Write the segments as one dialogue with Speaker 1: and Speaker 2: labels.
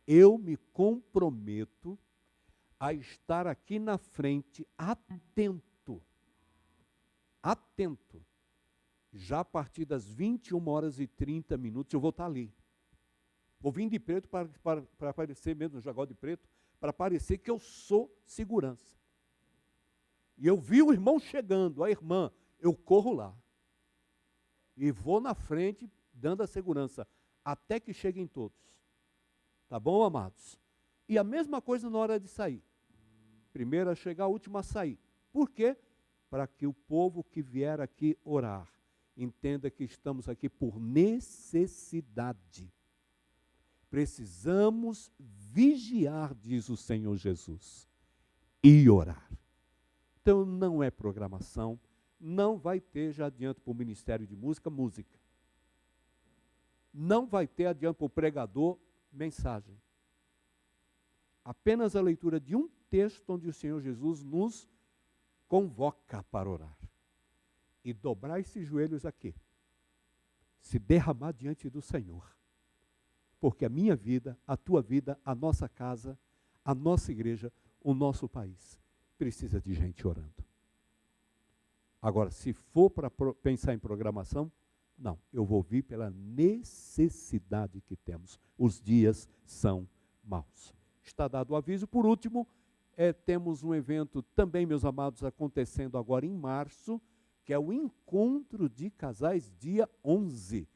Speaker 1: eu me comprometo a estar aqui na frente, atento. Já a partir das 21h30, eu vou estar ali. Vou vir de preto para aparecer mesmo, no jagol de preto, para parecer que eu sou segurança. E eu vi o irmão chegando, a irmã, eu corro lá. E vou na frente, dando a segurança, até que cheguem todos. Tá bom, amados? E a mesma coisa na hora de sair. Primeiro a chegar, a última a sair. Por quê? Para que o povo que vier aqui orar, entenda que estamos aqui por necessidade. Precisamos vigiar, diz o Senhor Jesus, e orar. Então não é programação, não vai ter, já adianto para o Ministério de Música. Não vai ter, adianto para o pregador, mensagem. Apenas a leitura de um texto onde o Senhor Jesus nos convoca para orar. E dobrar esses joelhos aqui. Se derramar diante do Senhor. Porque a minha vida, a tua vida, a nossa casa, a nossa igreja, o nosso país, precisa de gente orando. Agora, se for para pensar em programação, não, eu vou vir pela necessidade que temos. Os dias são maus. Está dado o aviso. Por último, temos um evento também, meus amados, acontecendo agora em março, que é o Encontro de Casais, dia 11.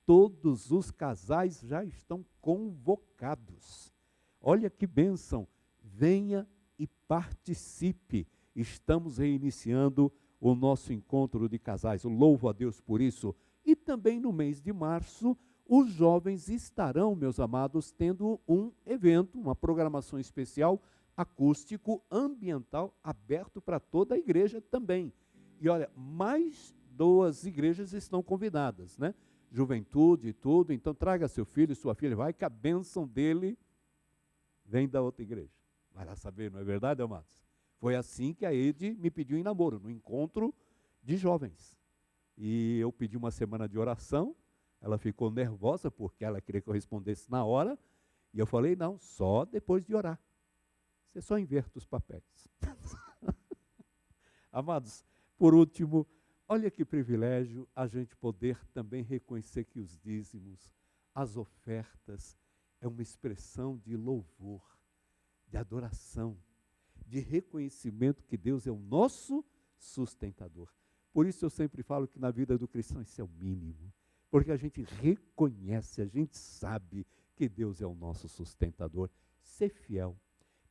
Speaker 1: Todos os casais já estão convocados. Olha que bênção. Venha e participe. Estamos reiniciando o nosso encontro de casais. Eu louvo a Deus por isso. E também no mês de março, os jovens estarão, meus amados, tendo um evento, uma programação especial, acústico, ambiental, aberto para toda a igreja também. E olha, mais 2 igrejas estão convidadas, né? Juventude e tudo, então traga seu filho, sua filha, vai que a bênção dele vem da outra igreja. Vai lá saber, não é verdade, amados? Foi assim que a Ede me pediu em namoro, no encontro de jovens. E eu pedi uma semana de oração, ela ficou nervosa porque ela queria que eu respondesse na hora, e eu falei, não, só depois de orar. Você só inverta os papéis. Amados, por último, olha que privilégio a gente poder também reconhecer que os dízimos, as ofertas, é uma expressão de louvor, de adoração, de reconhecimento que Deus é o nosso sustentador. Por isso eu sempre falo que na vida do cristão isso é o mínimo, porque a gente reconhece, a gente sabe que Deus é o nosso sustentador. Ser fiel.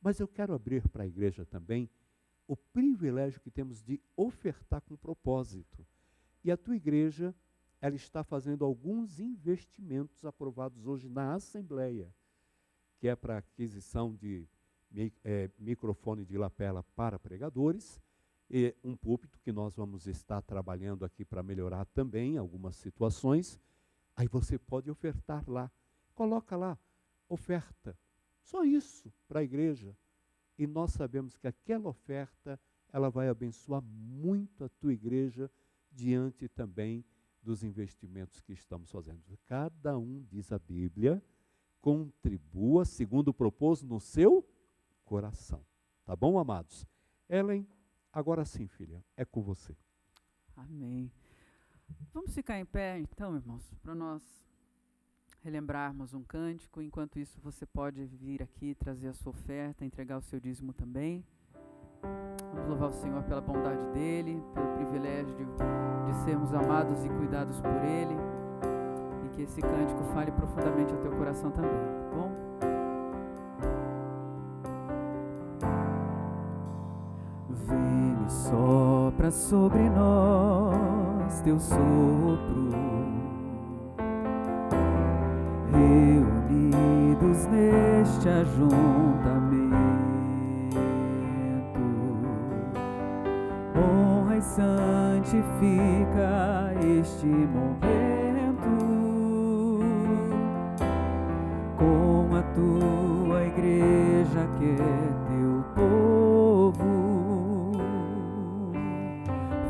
Speaker 1: Mas eu quero abrir para a igreja também o privilégio que temos de ofertar com propósito. E a tua igreja, ela está fazendo alguns investimentos aprovados hoje na Assembleia, que é para aquisição de microfone de lapela para pregadores, e um púlpito que nós vamos estar trabalhando aqui para melhorar também algumas situações. Aí você pode ofertar lá. Coloca lá, oferta. Só isso para a igreja. E nós sabemos que aquela oferta, ela vai abençoar muito a tua igreja diante também dos investimentos que estamos fazendo. Cada um, diz a Bíblia, contribua segundo propôs no seu coração. Tá bom, amados? Ellen, agora sim, filha, é com você.
Speaker 2: Amém. Vamos ficar em pé, então, irmãos, para nós relembrarmos um cântico. Enquanto isso, você pode vir aqui, trazer a sua oferta, entregar o seu dízimo também. Vamos louvar o Senhor pela bondade dEle, pelo privilégio de sermos amados e cuidados por Ele, e que esse cântico fale profundamente ao teu coração também, tá bom? Vem e sopra sobre nós teu sopro, reunidos neste ajuntamento, honra e santifica este momento, com a tua igreja que é teu povo,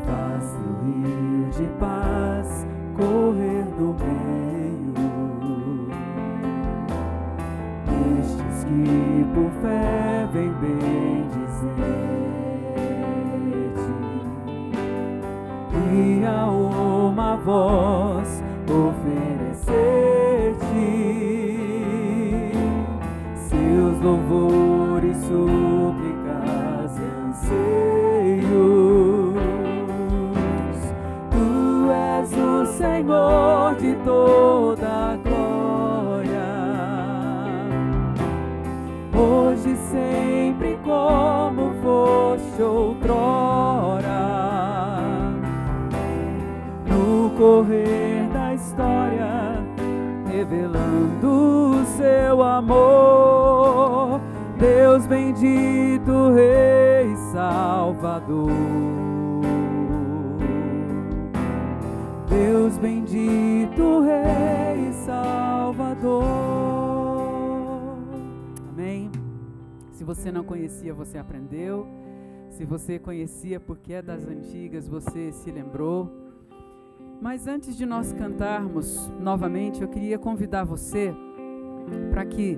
Speaker 2: faz teu rio de paz correr no meio deste que por fé vem bendizer-te e a uma voz oferecer-te seus louvores, súplicas e anseios. Tu és o Senhor de toda a glória, hoje e sempre como foste outrora. No correr da história, revelando o seu amor, Deus bendito, Rei Salvador. Deus bendito, Rei Salvador. Amém. Se você não conhecia, você aprendeu. Se você conhecia porque é das antigas, você se lembrou. Mas antes de nós cantarmos novamente, eu queria convidar você para que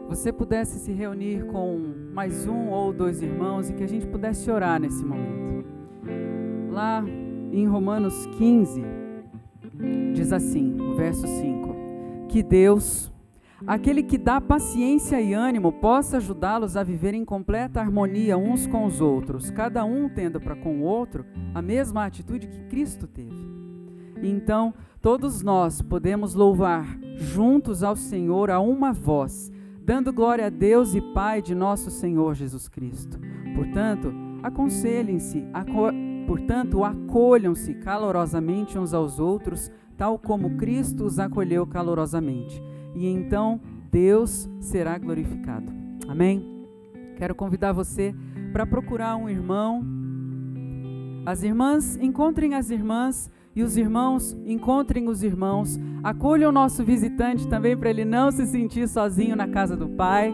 Speaker 2: você pudesse se reunir com mais um ou dois irmãos e que a gente pudesse orar nesse momento. Lá em Romanos 15, diz assim, o verso 5: que Deus, aquele que dá paciência e ânimo, possa ajudá-los a viver em completa harmonia uns com os outros, cada um tendo para com o outro a mesma atitude que Cristo teve. Então, todos nós podemos louvar juntos ao Senhor a uma voz, dando glória a Deus e Pai de nosso Senhor Jesus Cristo. Portanto, acolham-se calorosamente uns aos outros, tal como Cristo os acolheu calorosamente. E então, Deus será glorificado. Amém? Quero convidar você para procurar um irmão. As irmãs encontrem as irmãs e os irmãos encontrem os irmãos. Acolham o nosso visitante também para ele não se sentir sozinho na casa do Pai.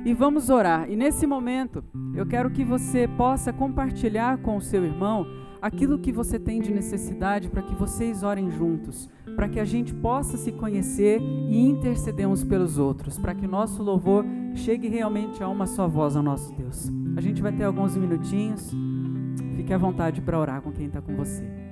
Speaker 2: E vamos orar. E nesse momento, eu quero que você possa compartilhar com o seu irmão aquilo que você tem de necessidade para que vocês orem juntos, para que a gente possa se conhecer e interceder uns pelos outros, para que o nosso louvor chegue realmente a uma só voz ao nosso Deus. A gente vai ter alguns minutinhos. Fique à vontade para orar com quem está com você.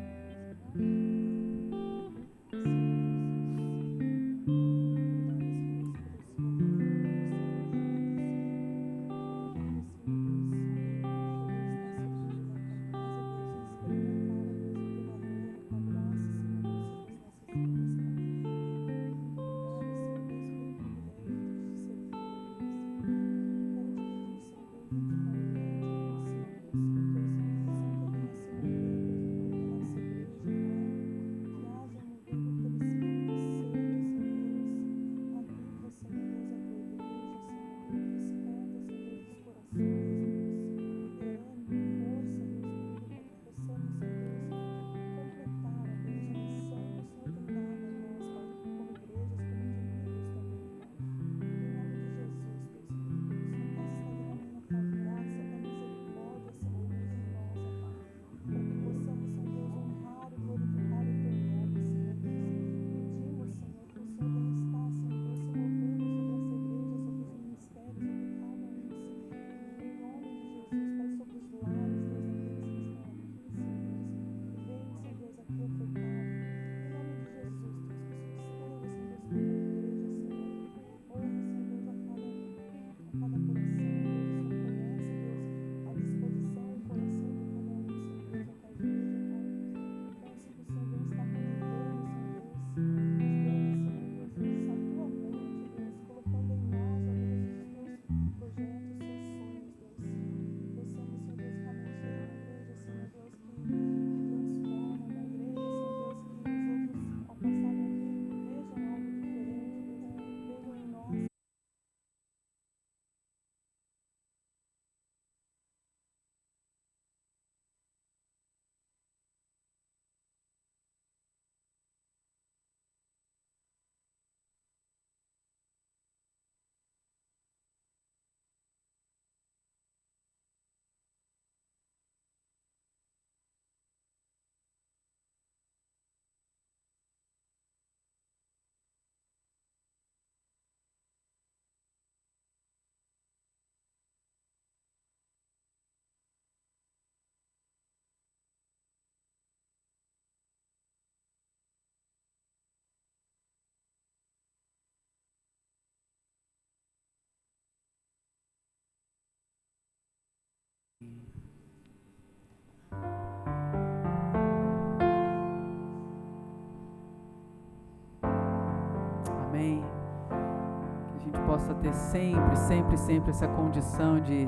Speaker 2: possa ter sempre, sempre, sempre essa condição de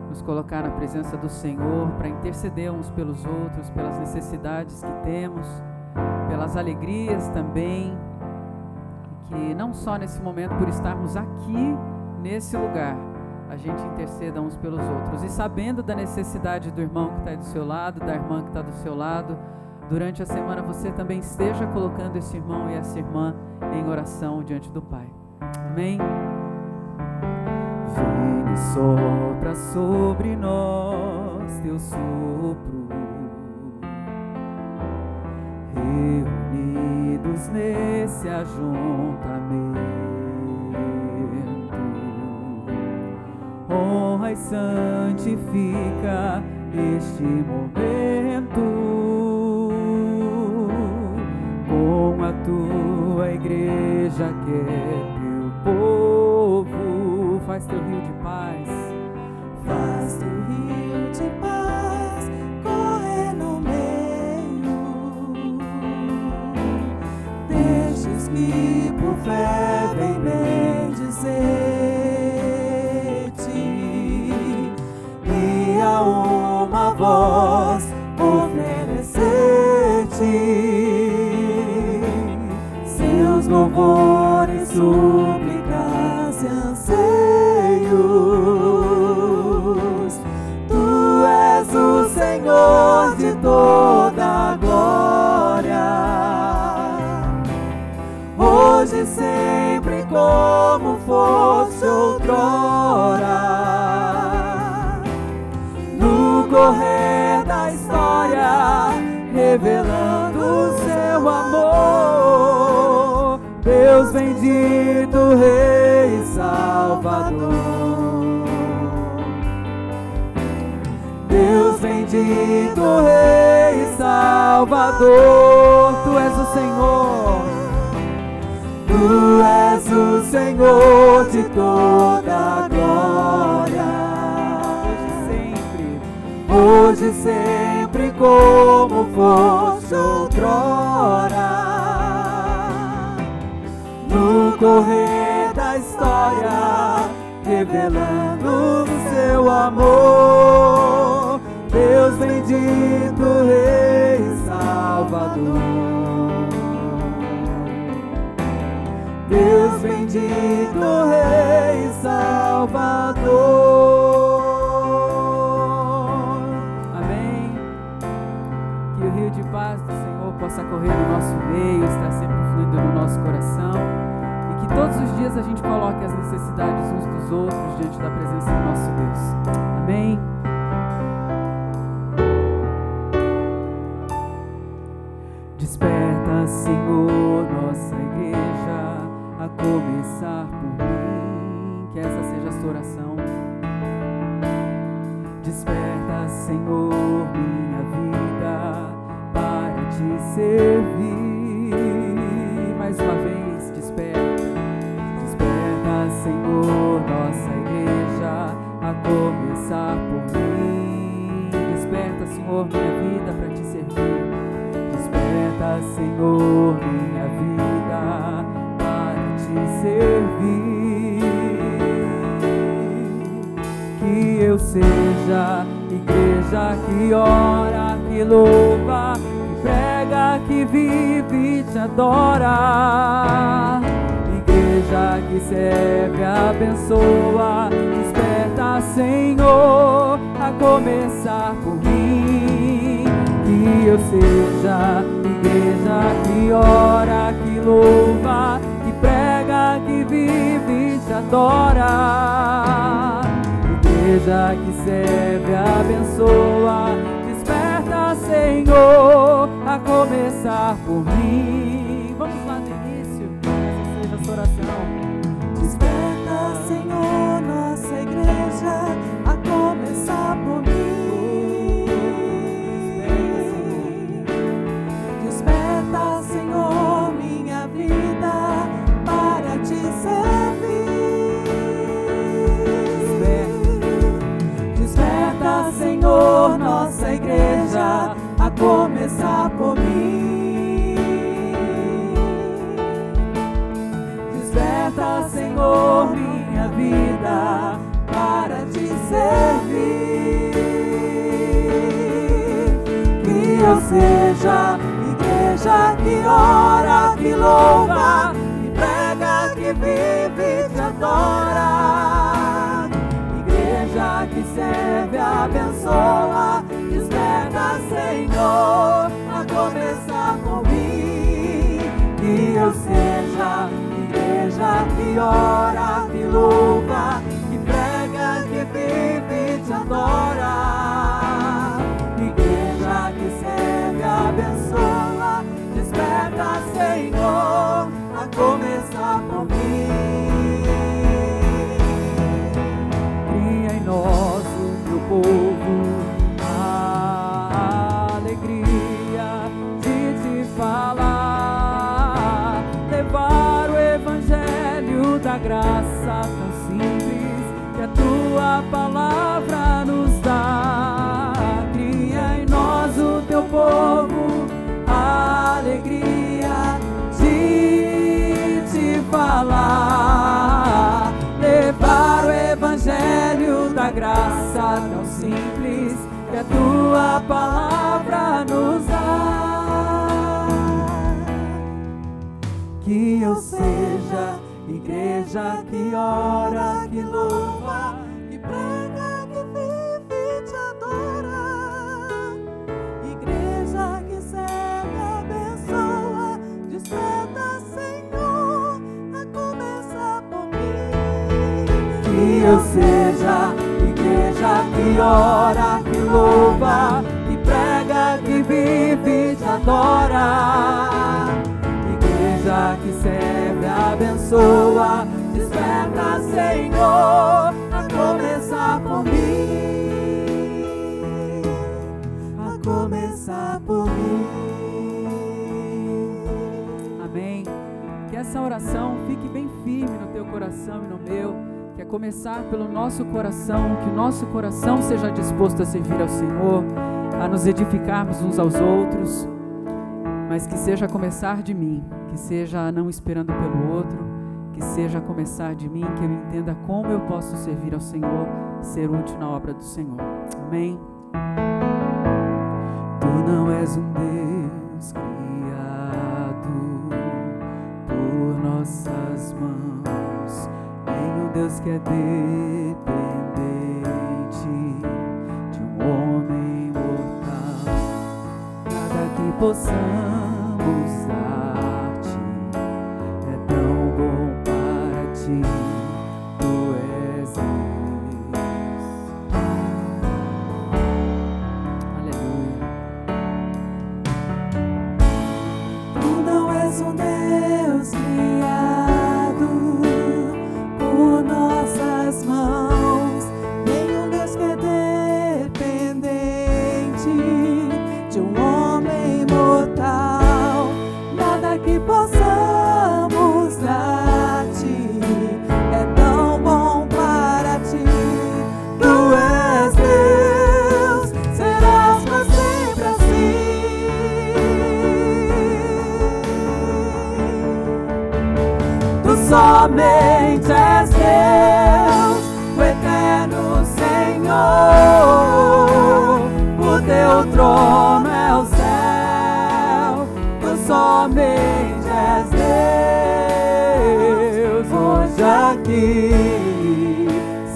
Speaker 2: nos colocar na presença do Senhor para interceder uns pelos outros, pelas necessidades que temos, pelas alegrias também, e que não só nesse momento, por estarmos aqui nesse lugar, a gente interceda uns pelos outros, e sabendo da necessidade do irmão que está aí do seu lado, da irmã que está do seu lado, durante a semana você também esteja colocando esse irmão e essa irmã em oração diante do Pai. Amém? Vem e sopra sobre nós teu sopro, reunidos nesse ajuntamento, honra e santifica este momento com a tua igreja que é teu povo. Faz teu rio de paz,
Speaker 3: faz teu rio de paz correr no meio destes que por fé vem bendizer-te e a uma voz oferecer-te seus louvores, súplicas e anseios. Tu és o Senhor de toda a glória, hoje e sempre como fosse outrora, no correr da história, revelando o seu amor. Deus bendito, Rei e Salvador. Deus bendito, Rei e Salvador. Tu és o Senhor. Tu és o Senhor de toda a glória. Hoje e sempre como fosse outrora, no correr da história, revelando o seu amor. Deus bendito, Rei e Salvador. Deus bendito, Rei e Salvador.
Speaker 2: Amém. Que o rio de paz do Senhor possa correr no nosso meio, estar sempre fluindo no nosso coração, e que todos os dias a gente coloque as necessidades uns dos outros diante da presença do nosso Deus. Amém. Desperta, Senhor, nossa igreja, a começar por mim, que essa seja a sua oração. Desperta, Senhor, minha vida, para te servir. Mais uma vez, desperta. Desperta, Senhor, nossa igreja, a começar por mim. Desperta, Senhor, minha vida, para te servir. Desperta, Senhor, minha vida, para te servir. Que eu seja igreja que ora, que louva, que prega, que vive e te adora. Igreja que serve, abençoa. Desperta, Senhor, a começar por mim. Que eu seja igreja que ora, que louva, que prega, que vive e te adora. Igreja que serve, abençoa. Desperta, Senhor, a começar por mim. Vamos lá no início, essa seja a sua oração.
Speaker 3: Desperta, Senhor, nossa igreja, a começar por mim. Desperta, Senhor, minha vida, para te servir. Desperta, Senhor, nossa igreja, a começar por mim. Desperta, Senhor, minha seja igreja que ora, que louva, que prega, que vive e te adora. Igreja que serve, abençoa, desperta, Senhor, a começar por mim. Que eu seja igreja que ora, que louva, que prega, que vive e te adora. Igreja que serve, abençoa, desperta, Senhor, a começar por mim. Cria em nós, o teu povo, a alegria de te falar, levar o evangelho da graça tão simples que a tua palavra nos dá. Cria em nós, o teu povo, a alegria de te falar, levar o evangelho da graça tão simples que a tua palavra nos dá. Que eu seja igreja que ora, que louva, que prega, que vive e te adora. Igreja que serve, abençoa, desperta, Senhor, a começar por mim. Que eu seja igreja que ora, que louva, que prega, que vive e te adora. Igreja que serve, abençoa, desperta, Senhor, a começar por mim, a começar por mim.
Speaker 2: Amém. Que essa oração fique bem firme no teu coração e no meu, que é começar pelo nosso coração, que o nosso coração seja disposto a servir ao Senhor, a nos edificarmos uns aos outros, mas que seja começar de mim, que seja não esperando pelo outro, que seja começar de mim, que eu entenda como eu posso servir ao Senhor, ser útil na obra do Senhor. Amém.
Speaker 3: Tu não és um Deus criado por nossas mãos, nem um Deus que é dependente de um homem mortal. Nada que possamos dar-te é tão bom para ti. Tu és Deus.
Speaker 2: Aleluia.
Speaker 3: Tu não és um Deus criado por nossas mãos, nem um Deus que é dependente de um homem mortal. Nada que possamos dar-te é tão bom para ti. Tu és Deus, serás para sempre assim. Tu somente és Deus, o eterno Senhor. O teu trono é o céu. Tu somente és Deus. Hoje aqui,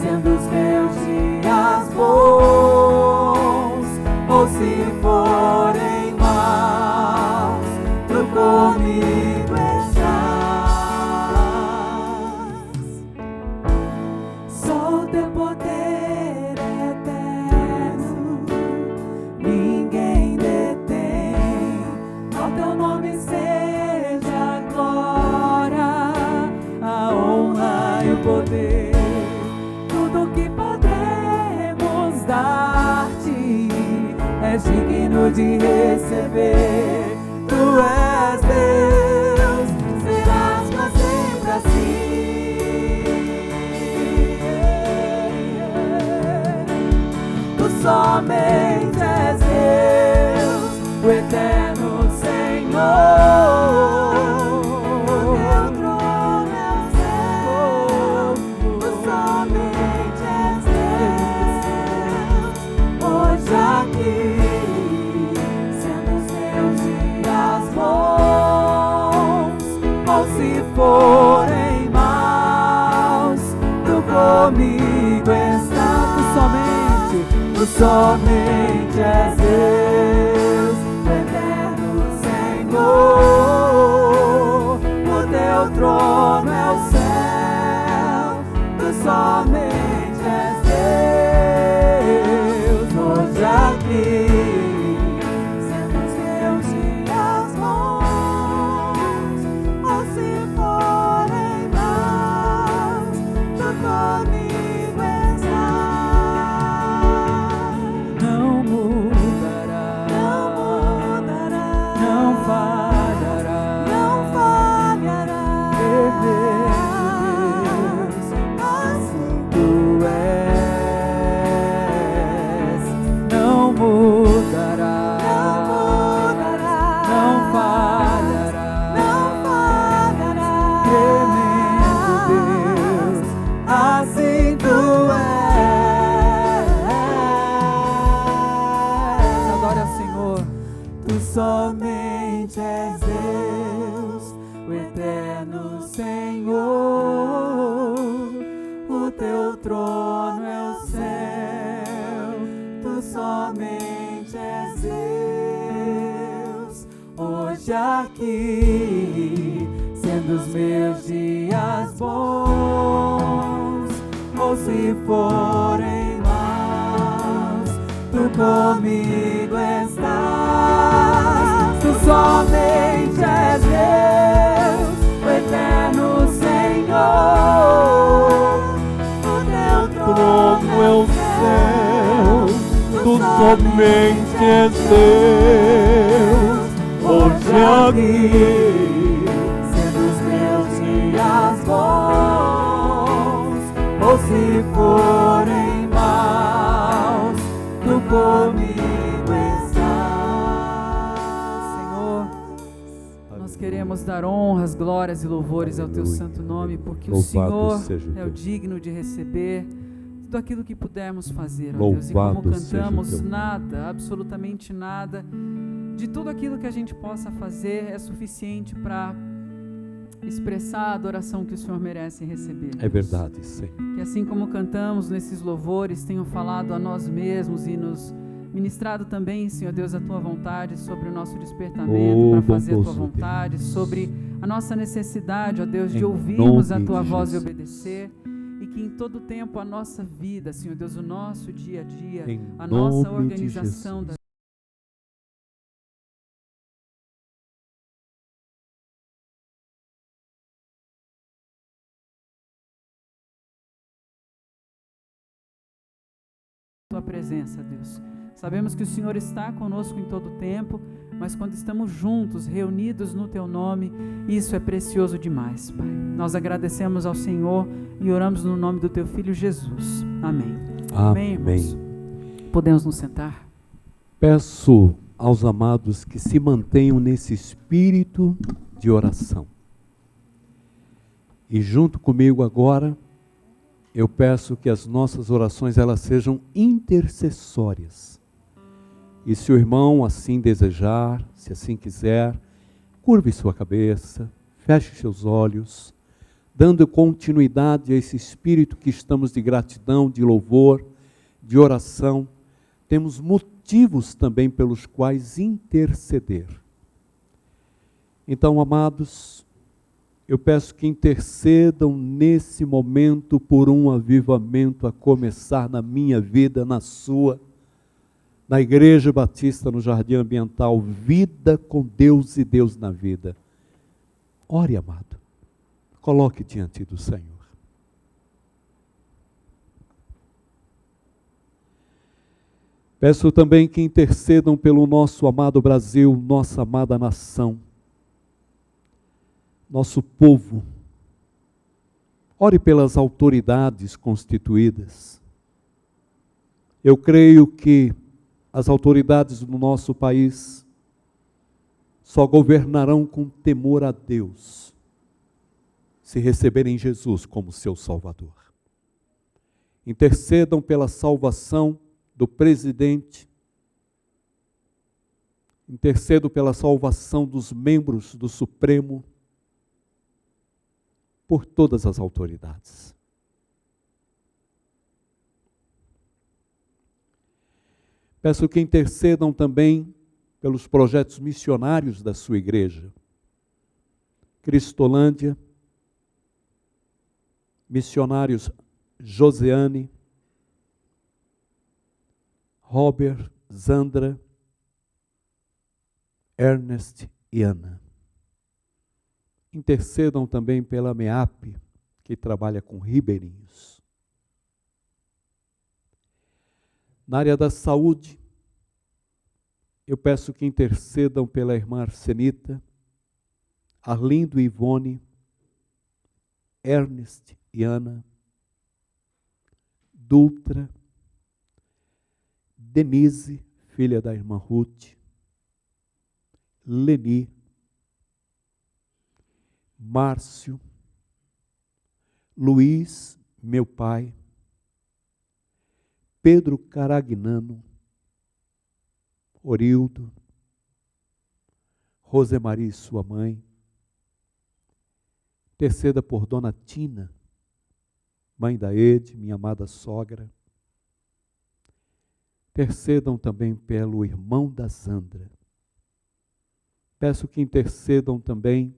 Speaker 3: sendo os meus dias bons, ou se forem maus, tu comigo estás. Só o teu poder eterno ninguém detém. Ao teu nome seja a glória, a honra e o poder. Tudo que podemos dar-te és digno de receber. Tu és Deus, serás para sempre assim. Tu somente és Deus, o eterno Senhor. O teu trono é o céu. Tu somente és Deus. Hoje aqui, sendo os comigo está. Tu somente és Deus, o eterno Senhor. O teu trono é o céu, tu somente és Deus. Hoje aqui, sendo os meus dias bons, ou se forem maus, tu comigo estás. Não mudará, não falhará, Deus, assim tu és. Não mudará, não falhará, tremendo Deus, assim tu és. Adore ao Senhor. Tu somente és Deus, o eterno Senhor. O teu trono é o céu, tu somente és Deus. Hoje aqui, sendo os meus dias bons, ou se forem maus, tu comigo estás. Tu somente és Deus, o eterno Senhor. O teu
Speaker 1: Trono é o céu, tu somente és Deus. Hoje aqui,
Speaker 3: sendo os meus dias bons, ou se forem maus, tu comigo estás. Senhor, nós queremos dar honras, glórias e louvores ao teu
Speaker 1: Aleluia.
Speaker 3: santo nome, porque o
Speaker 1: Louvado
Speaker 3: Senhor
Speaker 1: seja
Speaker 3: é o
Speaker 1: Deus.
Speaker 3: digno de receber tudo aquilo que pudermos fazer, ó Deus. E
Speaker 1: Louvado
Speaker 3: como
Speaker 1: seja
Speaker 3: cantamos,
Speaker 1: teu nome.
Speaker 3: nada, absolutamente nada, de tudo aquilo que a gente possa fazer é suficiente para expressar a adoração que o Senhor merece receber.
Speaker 1: É verdade, Senhor.
Speaker 3: Que assim como cantamos nesses louvores, tenham falado a nós mesmos e nos ministrado também, Senhor Deus, a Tua vontade sobre o nosso despertamento
Speaker 1: Oh,
Speaker 3: para fazer a Tua
Speaker 1: bondoso
Speaker 3: vontade,
Speaker 1: Deus.
Speaker 3: sobre a nossa necessidade, ó Deus, de
Speaker 1: Em
Speaker 3: ouvirmos a
Speaker 1: nome
Speaker 3: Tua
Speaker 1: de
Speaker 3: voz e
Speaker 1: Jesus.
Speaker 3: obedecer, e que em todo tempo a nossa vida, Senhor Deus, o nosso dia a dia,
Speaker 1: Em
Speaker 3: a nossa
Speaker 1: nome de
Speaker 3: organização
Speaker 1: Jesus.
Speaker 3: da Tua presença, Deus. Sabemos que o Senhor está conosco em todo tempo, mas quando estamos juntos, reunidos no Teu nome, isso é precioso demais, Pai. Nós agradecemos ao Senhor e oramos no nome do Teu Filho Jesus. Amém.
Speaker 1: Amém.
Speaker 3: irmãos? Podemos nos sentar?
Speaker 1: Peço aos amados que se mantenham nesse espírito de oração. E junto comigo agora, eu peço que as nossas orações elas sejam intercessórias. E se o irmão assim desejar, se assim quiser, curve sua cabeça, feche seus olhos, dando continuidade a esse espírito que estamos de gratidão, de louvor, de oração. Temos motivos também pelos quais interceder. Então, amados, eu peço que intercedam nesse momento por um avivamento a começar na minha vida, na sua, na Igreja Batista, no Jardim Ambiental, vida com Deus e Deus na vida. Ore, amado, coloque diante do Senhor. Peço também que intercedam pelo nosso amado Brasil, nossa amada nação, nosso povo. Ore pelas autoridades constituídas. Eu creio que as autoridades do nosso país só governarão com temor a Deus, se receberem Jesus como seu Salvador. Intercedam pela salvação do presidente, intercedo pela salvação dos membros do Supremo, por todas as autoridades. Peço que intercedam também pelos projetos missionários da sua igreja. Cristolândia, missionários Josiane, Robert, Zandra, Ernest e Ana. Intercedam também pela MEAP, que trabalha com ribeirinhos. Na área da saúde, eu peço que intercedam pela irmã Arsenita, Arlindo e Ivone, Ernest e Ana, Dutra, Denise, filha da irmã Ruth, Leni, Márcio, Luiz, meu pai, Pedro Caragnano, Orildo, Rosemarie, sua mãe. Interceda por Dona Tina, mãe da Ede, minha amada sogra. Intercedam também pelo irmão da Zandra. Peço que intercedam também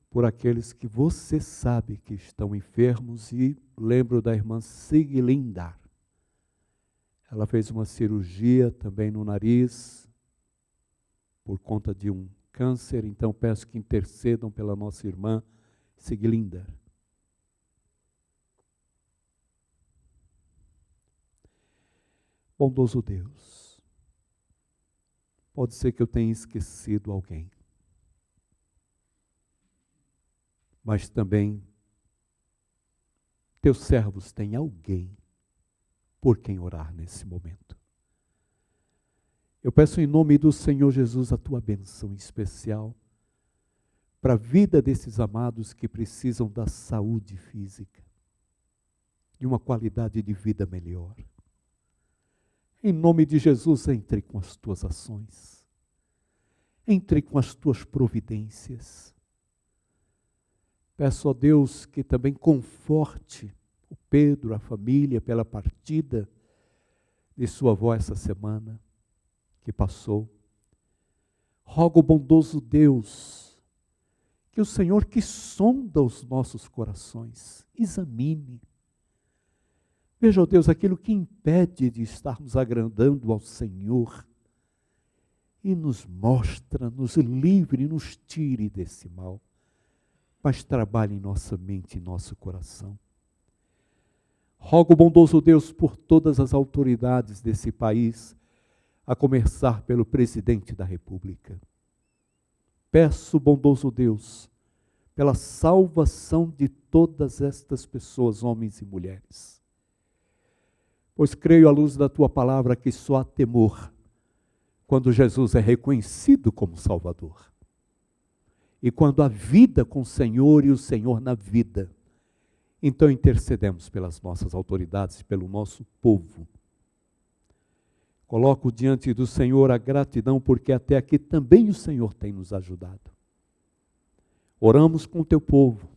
Speaker 1: por aqueles que você sabe que estão enfermos, e lembro da irmã Siglindar. Ela fez uma cirurgia também no nariz, por conta de um câncer, então peço que intercedam pela nossa irmã Siglindar. Bondoso Deus, pode ser que eu tenha esquecido alguém, mas também teus servos têm alguém por quem orar nesse momento. Eu peço em nome do Senhor Jesus a tua bênção especial para a vida desses amados que precisam da saúde física, de uma qualidade de vida melhor. Em nome de Jesus, entre com as tuas ações, entre com as tuas providências. Peço a Deus que também conforte o Pedro, a família, pela partida de sua avó essa semana que passou. Rogo ao bondoso Deus que o Senhor, que sonda os nossos corações, examine. Veja, ó Deus, aquilo que impede de estarmos agradando ao Senhor e nos mostra, nos livre, nos tire desse mal, mas trabalhe em nossa mente e nosso coração. Rogo, bondoso Deus, por todas as autoridades desse país, a começar pelo presidente da República. Peço, bondoso Deus, pela salvação de todas estas pessoas, homens e mulheres. Pois creio à luz da tua palavra que só há temor quando Jesus é reconhecido como Salvador. E quando há vida com o Senhor e o Senhor na vida, então intercedemos pelas nossas autoridades, pelo nosso povo. Coloco diante do Senhor a gratidão, porque até aqui também o Senhor tem nos ajudado. Oramos com o teu povo,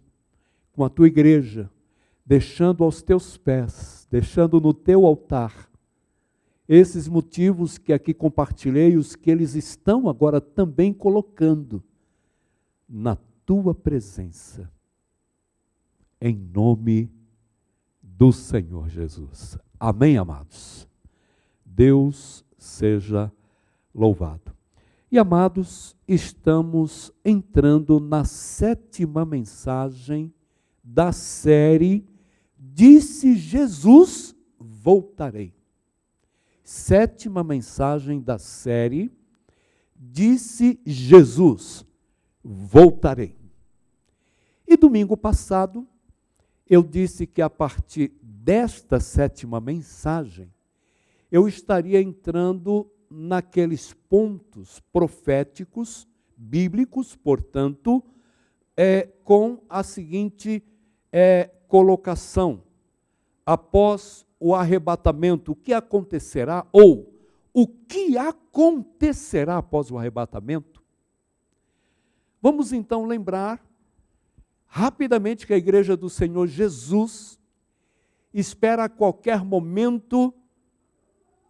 Speaker 1: com a tua igreja, deixando aos teus pés, deixando no teu altar, esses motivos que aqui compartilhei, os que eles estão agora também colocando na tua presença, em nome do Senhor Jesus. Amém, amados? Deus seja louvado. E, amados, estamos entrando na 7ª mensagem da série Disse Jesus, voltarei. 7ª mensagem da série Disse Jesus, voltarei. E domingo passado, eu disse que a partir desta 7ª mensagem, eu estaria entrando naqueles pontos proféticos, bíblicos, portanto, com a seguinte colocação: após o arrebatamento, o que acontecerá, ou o que acontecerá após o arrebatamento? Vamos então lembrar rapidamente que a igreja do Senhor Jesus espera a qualquer momento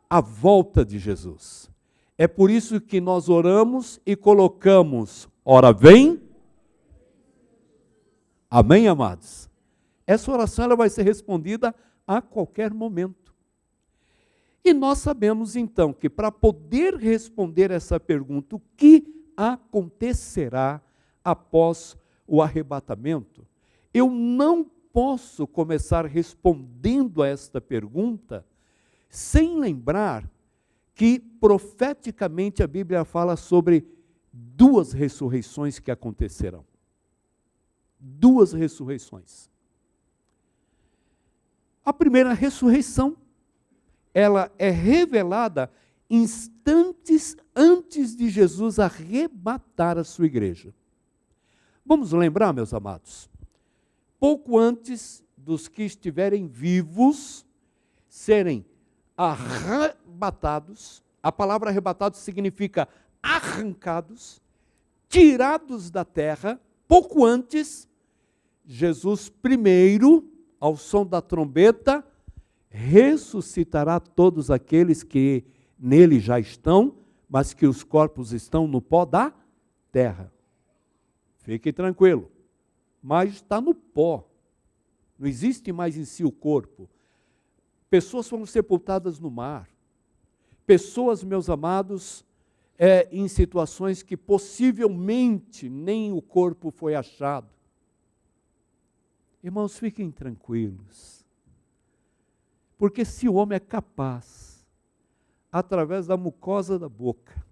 Speaker 1: a volta de Jesus. É por isso que nós oramos e colocamos, ora vem. Amém, amados? Essa oração ela vai ser respondida a qualquer momento. E nós sabemos então que para poder responder essa pergunta, o que acontecerá após o arrebatamento, eu não posso começar respondendo a esta pergunta sem lembrar que profeticamente a Bíblia fala sobre duas ressurreições que acontecerão. Duas ressurreições. A primeira ressurreição, ela é revelada instantes antes de Jesus arrebatar a sua igreja. Vamos lembrar, meus amados, pouco antes dos que estiverem vivos serem arrebatados, a palavra arrebatados significa arrancados, tirados da terra, pouco antes, Jesus primeiro, ao som da trombeta, ressuscitará todos aqueles que nele já estão, mas que os corpos estão no pó da terra. Fique tranquilo, mas está no pó, não existe mais em si o corpo. Pessoas foram sepultadas no mar, pessoas, meus amados, em situações que possivelmente nem o corpo foi achado. Irmãos, fiquem tranquilos, porque se o homem é capaz, através da mucosa da boca,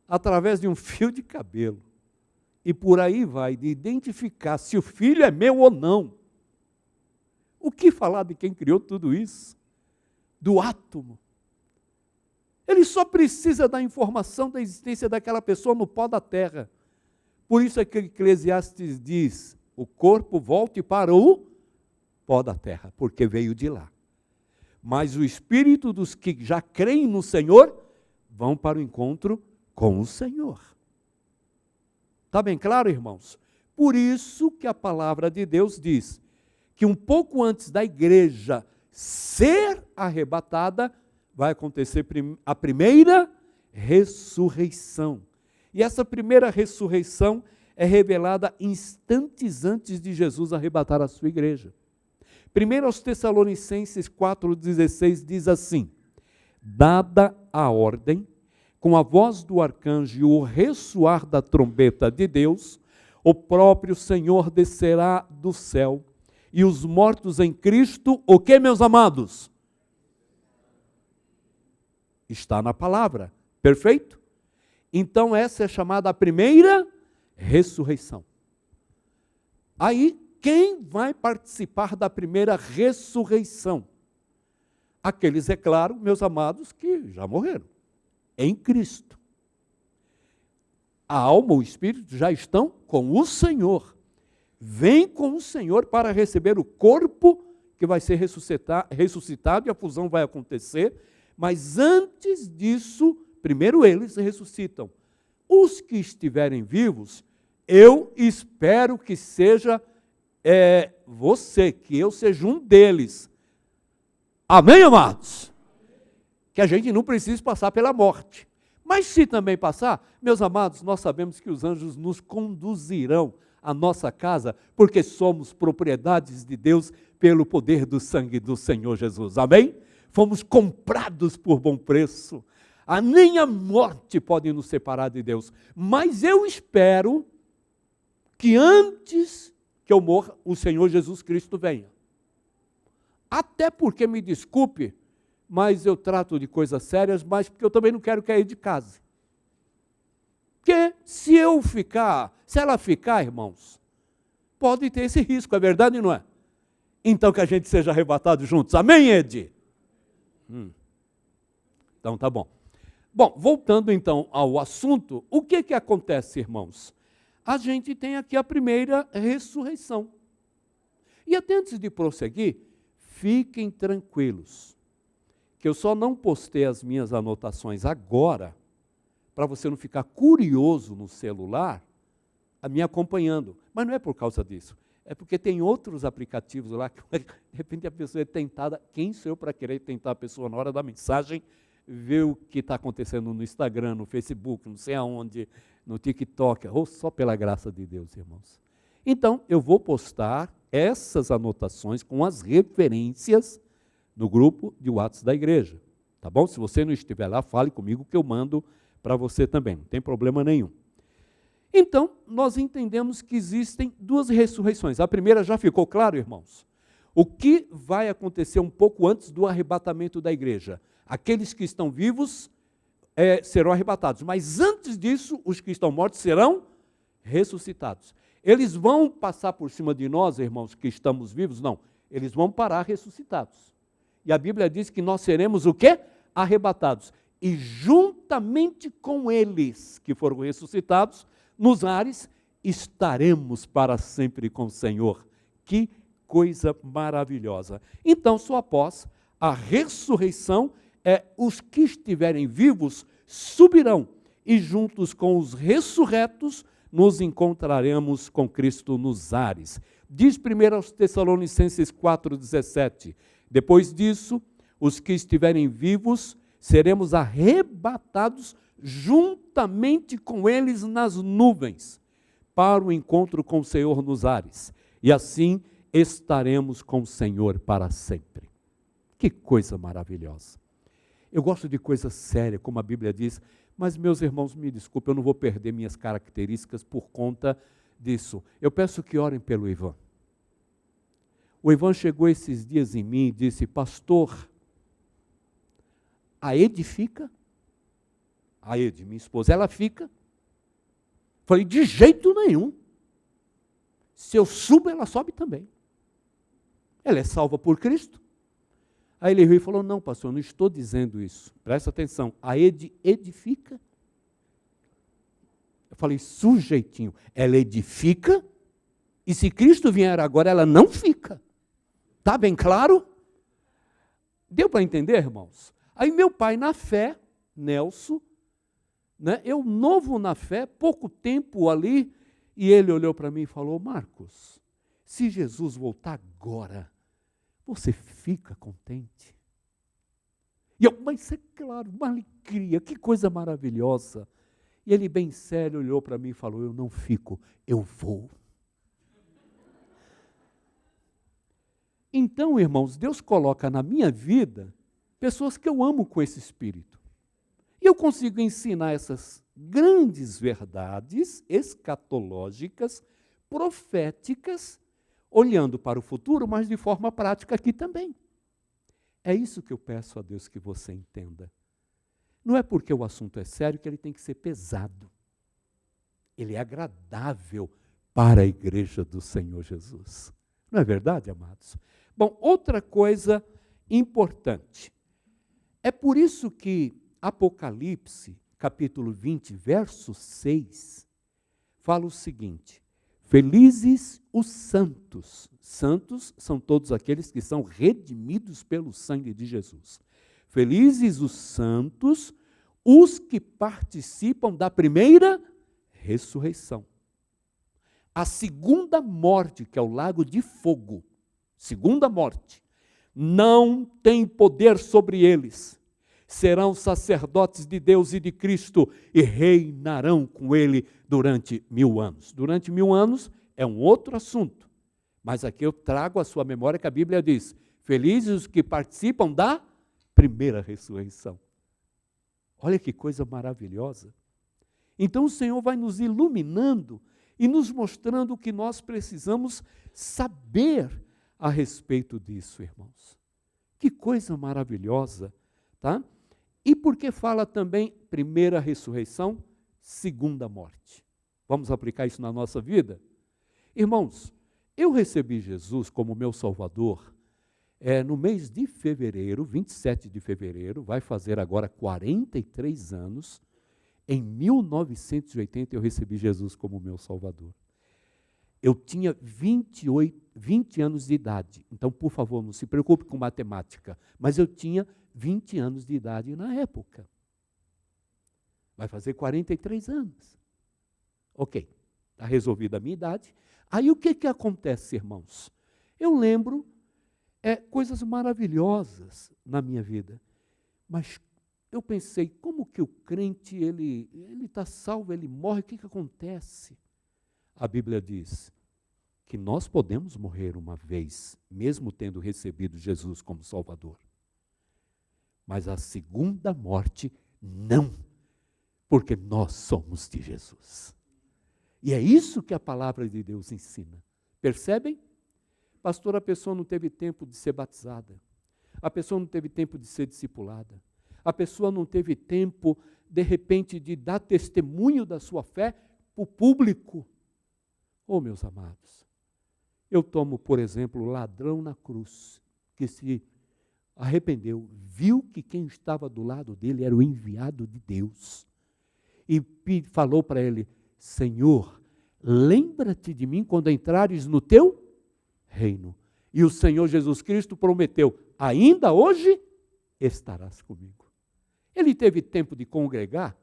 Speaker 1: através de um fio de cabelo, e por aí vai, de identificar se o filho é meu ou não, o que falar de quem criou tudo isso? Do átomo. Ele só precisa da informação da existência daquela pessoa no pó da terra. Por isso é que Eclesiastes diz, o corpo volte para o pó da terra, porque veio de lá. Mas o espírito dos que já creem no Senhor vão para o encontro com o Senhor. Está bem claro, irmãos? Por isso que a palavra de Deus diz que um pouco antes da igreja ser arrebatada, vai acontecer a primeira ressurreição. E essa primeira ressurreição é revelada instantes antes de Jesus arrebatar a sua igreja. 1 aos Tessalonicenses 4,16 diz assim, dada a ordem, com a voz do arcanjo e o ressoar da trombeta de Deus, o próprio Senhor descerá do céu, e os mortos em Cristo, o que, meus amados? Está na palavra, perfeito? Então essa é chamada a primeira ressurreição. Aí, quem vai participar da primeira ressurreição? Aqueles, é claro, meus amados, que já morreram, em Cristo. A alma, o espírito já estão com o Senhor. Vem com o Senhor para receber o corpo que vai ser ressuscitado e a fusão vai acontecer. Mas antes disso, primeiro eles ressuscitam. Os que estiverem vivos, eu espero que seja você, que eu seja um deles. Amém, amados? Que a gente não precise passar pela morte. Mas se também passar, meus amados, nós sabemos que os anjos nos conduzirão à nossa casa, porque somos propriedades de Deus pelo poder do sangue do Senhor Jesus. Amém? Fomos comprados por bom preço. Nem a morte pode nos separar de Deus. Mas eu espero que antes que eu morra, o Senhor Jesus Cristo venha. Até porque, me desculpe, mas eu trato de coisas sérias, mas porque eu também não quero cair de casa. Porque se ela ficar, irmãos, pode ter esse risco, é verdade ou não é? Então que a gente seja arrebatado juntos. Amém, Ed? Então tá bom. Bom, voltando então ao assunto, o que acontece, irmãos? A gente tem aqui a primeira ressurreição. E até antes de prosseguir, fiquem tranquilos, que eu só não postei as minhas anotações agora, para você não ficar curioso no celular, me acompanhando. Mas não é por causa disso. É porque tem outros aplicativos lá que, de repente, a pessoa é tentada. Quem sou eu para querer tentar a pessoa na hora da mensagem, ver o que está acontecendo no Instagram, no Facebook, não sei aonde, no TikTok, ou só pela graça de Deus, irmãos. Então, eu vou postar essas anotações com as referências no grupo de WhatsApp da igreja, tá bom? Se você não estiver lá, fale comigo que eu mando para você também, não tem problema nenhum. Então, nós entendemos que existem duas ressurreições. A primeira já ficou claro, irmãos? O que vai acontecer um pouco antes do arrebatamento da igreja? Aqueles que estão vivos serão arrebatados, mas antes disso, os que estão mortos serão ressuscitados. Eles vão passar por cima de nós, irmãos, que estamos vivos? Não, eles vão parar ressuscitados. E a Bíblia diz que nós seremos o quê? Arrebatados. E juntamente com eles que foram ressuscitados, nos ares, estaremos para sempre com o Senhor. Que coisa maravilhosa. Então, só após a ressurreição, os que estiverem vivos subirão, e juntos com os ressurretos, nos encontraremos com Cristo nos ares. Diz 1 Tessalonicenses 4,17, depois disso, os que estiverem vivos, seremos arrebatados juntamente com eles nas nuvens, para o encontro com o Senhor nos ares. E assim estaremos com o Senhor para sempre. Que coisa maravilhosa. Eu gosto de coisa séria, como a Bíblia diz, mas meus irmãos, me desculpem, eu não vou perder minhas características por conta disso. Eu peço que orem pelo Ivan. O Ivan chegou esses dias em mim e disse, pastor, a Ed fica? A Ed, minha esposa, ela fica? Falei, de jeito nenhum. Se eu subo, ela sobe também. Ela é salva por Cristo. Aí ele veio e falou, não, pastor, eu não estou dizendo isso. Presta atenção, a Ed edifica. Eu falei, sujeitinho, ela edifica, e se Cristo vier agora, ela não fica. Está bem claro? Deu para entender, irmãos? Aí meu pai, na fé, Nelson, eu novo na fé, pouco tempo ali, e ele olhou para mim e falou, Marcos, se Jesus voltar agora, você fica contente? E eu, mas é claro, uma alegria, que coisa maravilhosa. E ele bem sério olhou para mim e falou, eu não fico, eu vou. Então, irmãos, Deus coloca na minha vida pessoas que eu amo com esse espírito. E eu consigo ensinar essas grandes verdades escatológicas, proféticas, olhando para o futuro, mas de forma prática aqui também. É isso que eu peço a Deus que você entenda. Não é porque o assunto é sério que ele tem que ser pesado. Ele é agradável para a igreja do Senhor Jesus. Não é verdade, amados? Bom, outra coisa importante. É por isso que Apocalipse, capítulo 20, verso 6, fala o seguinte, felizes os santos. Santos são todos aqueles que são redimidos pelo sangue de Jesus. Felizes os santos, os que participam da primeira ressurreição. A segunda morte, que é o lago de fogo, segunda morte, não tem poder sobre eles. Serão sacerdotes de Deus e de Cristo e reinarão com ele durante 1000 anos. Durante 1000 anos é um outro assunto, mas aqui eu trago à sua memória que a Bíblia diz, felizes os que participam da primeira ressurreição. Olha que coisa maravilhosa. Então o Senhor vai nos iluminando e nos mostrando o que nós precisamos saber a respeito disso, irmãos. Que coisa maravilhosa, tá? E porque fala também primeira ressurreição, segunda morte. Vamos aplicar isso na nossa vida? Irmãos, eu recebi Jesus como meu Salvador no mês de fevereiro, 27 de fevereiro, vai fazer agora 43 anos. Em 1980 eu recebi Jesus como meu Salvador. Eu tinha 20 anos de idade. Então, por favor, não se preocupe com matemática. Mas eu tinha 20 anos de idade na época. Vai fazer 43 anos. Ok, está resolvida a minha idade. Aí o que acontece, irmãos? Eu lembro coisas maravilhosas na minha vida, mas eu pensei, como que o crente, ele está salvo, ele morre, o que acontece? A Bíblia diz que nós podemos morrer uma vez, mesmo tendo recebido Jesus como Salvador. Mas a segunda morte, não, porque nós somos de Jesus. E é isso que a palavra de Deus ensina. Percebem? Pastor, a pessoa não teve tempo de ser batizada. A pessoa não teve tempo de ser discipulada. A pessoa não teve tempo, de repente, de dar testemunho da sua fé para o público. Oh, meus amados, eu tomo, por exemplo, o ladrão na cruz, que se arrependeu, viu que quem estava do lado dele era o enviado de Deus. E falou para ele, Senhor, lembra-te de mim quando entrares no teu reino. E o Senhor Jesus Cristo prometeu, ainda hoje estarás comigo. Ele teve tempo de congregar,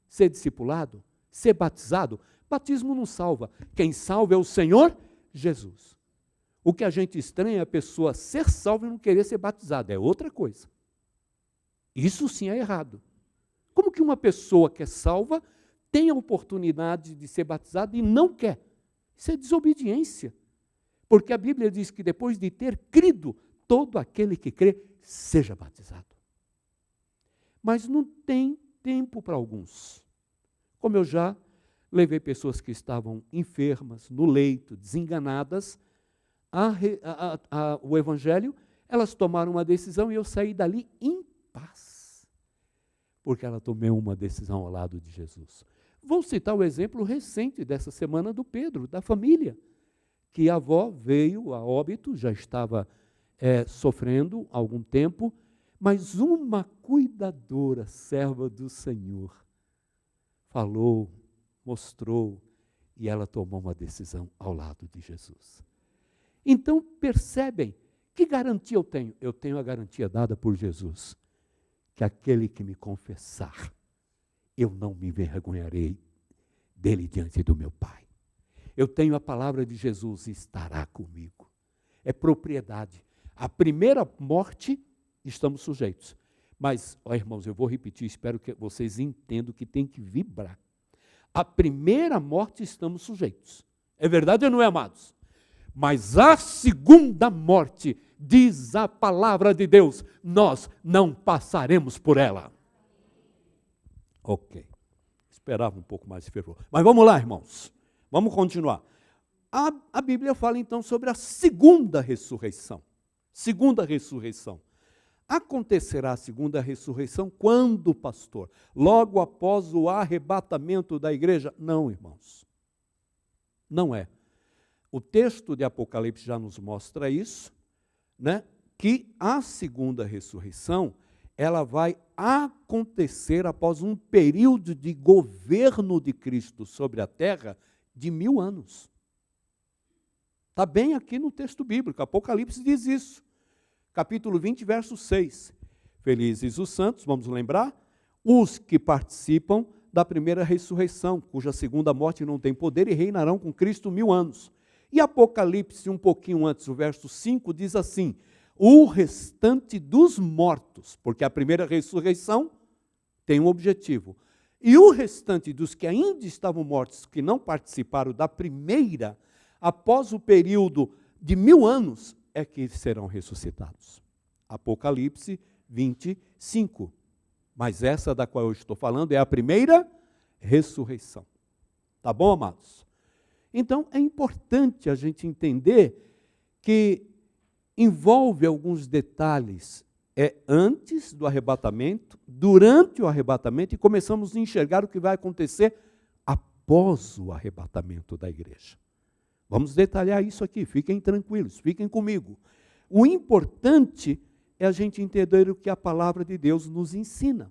Speaker 1: ser discipulado, ser batizado. Batismo não salva. Quem salva é o Senhor Jesus. O que a gente estranha é a pessoa ser salva e não querer ser batizada. É outra coisa. Isso sim é errado. Como que uma pessoa que é salva tem a oportunidade de ser batizada e não quer? Isso é desobediência. Porque a Bíblia diz que depois de ter crido, todo aquele que crê seja batizado. Mas não tem tempo para alguns. Como eu já levei pessoas que estavam enfermas, no leito, desenganadas, o Evangelho, elas tomaram uma decisão e eu saí dali em paz. Porque ela tomou uma decisão ao lado de Jesus. Vou citar o exemplo recente dessa semana do Pedro, da família, que a avó veio a óbito, já estava sofrendo há algum tempo, mas uma cuidadora, serva do Senhor, falou, mostrou, e ela tomou uma decisão ao lado de Jesus. Então, percebem, que garantia eu tenho? Eu tenho a garantia dada por Jesus, que aquele que me confessar, eu não me envergonharei dele diante do meu Pai. Eu tenho a palavra de Jesus e estará comigo. É propriedade. A primeira morte, estamos sujeitos. Mas, irmãos, eu vou repetir, espero que vocês entendam que tem que vibrar. A primeira morte estamos sujeitos. É verdade ou não é, amados? Mas a segunda morte, diz a palavra de Deus, nós não passaremos por ela. Ok. Esperava um pouco mais de fervor. Mas vamos lá, irmãos. Vamos continuar. A Bíblia fala então sobre a segunda ressurreição. Segunda ressurreição. Acontecerá a segunda ressurreição quando, pastor? Logo após o arrebatamento da igreja? Não, irmãos. Não é. O texto de Apocalipse já nos mostra isso, né? Que a segunda ressurreição, ela vai acontecer após um período de governo de Cristo sobre a terra de 1000 anos. Está bem aqui no texto bíblico, Apocalipse diz isso. Capítulo 20, verso 6. Felizes os santos, vamos lembrar, os que participam da primeira ressurreição, cuja segunda morte não tem poder e reinarão com Cristo 1000 anos. E Apocalipse, um pouquinho antes, o verso 5, diz assim, o restante dos mortos, porque a primeira ressurreição tem um objetivo, e o restante dos que ainda estavam mortos, que não participaram da primeira, após o período de 1000 anos, é que serão ressuscitados. Apocalipse 25. Mas essa da qual eu estou falando é a primeira ressurreição. Tá bom, amados? Então, é importante a gente entender que envolve alguns detalhes. É antes do arrebatamento, durante o arrebatamento, e começamos a enxergar o que vai acontecer após o arrebatamento da igreja. Vamos detalhar isso aqui, fiquem tranquilos, fiquem comigo. O importante é a gente entender o que a palavra de Deus nos ensina.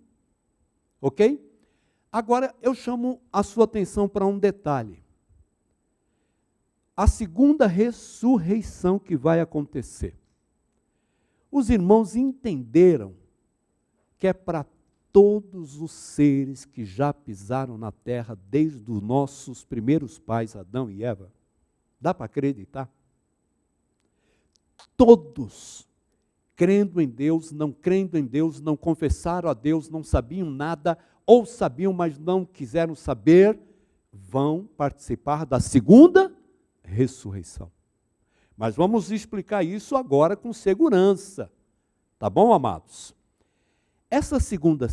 Speaker 1: Ok? Agora, eu chamo a sua atenção para um detalhe. A segunda ressurreição que vai acontecer. Os irmãos entenderam que é para todos os seres que já pisaram na terra, desde os nossos primeiros pais, Adão e Eva. Dá para acreditar? Todos, crendo em Deus, não crendo em Deus, não confessaram a Deus, não sabiam nada, ou sabiam, mas não quiseram saber, vão participar da segunda ressurreição. Mas vamos explicar isso agora com segurança. Tá bom, amados? Essa segunda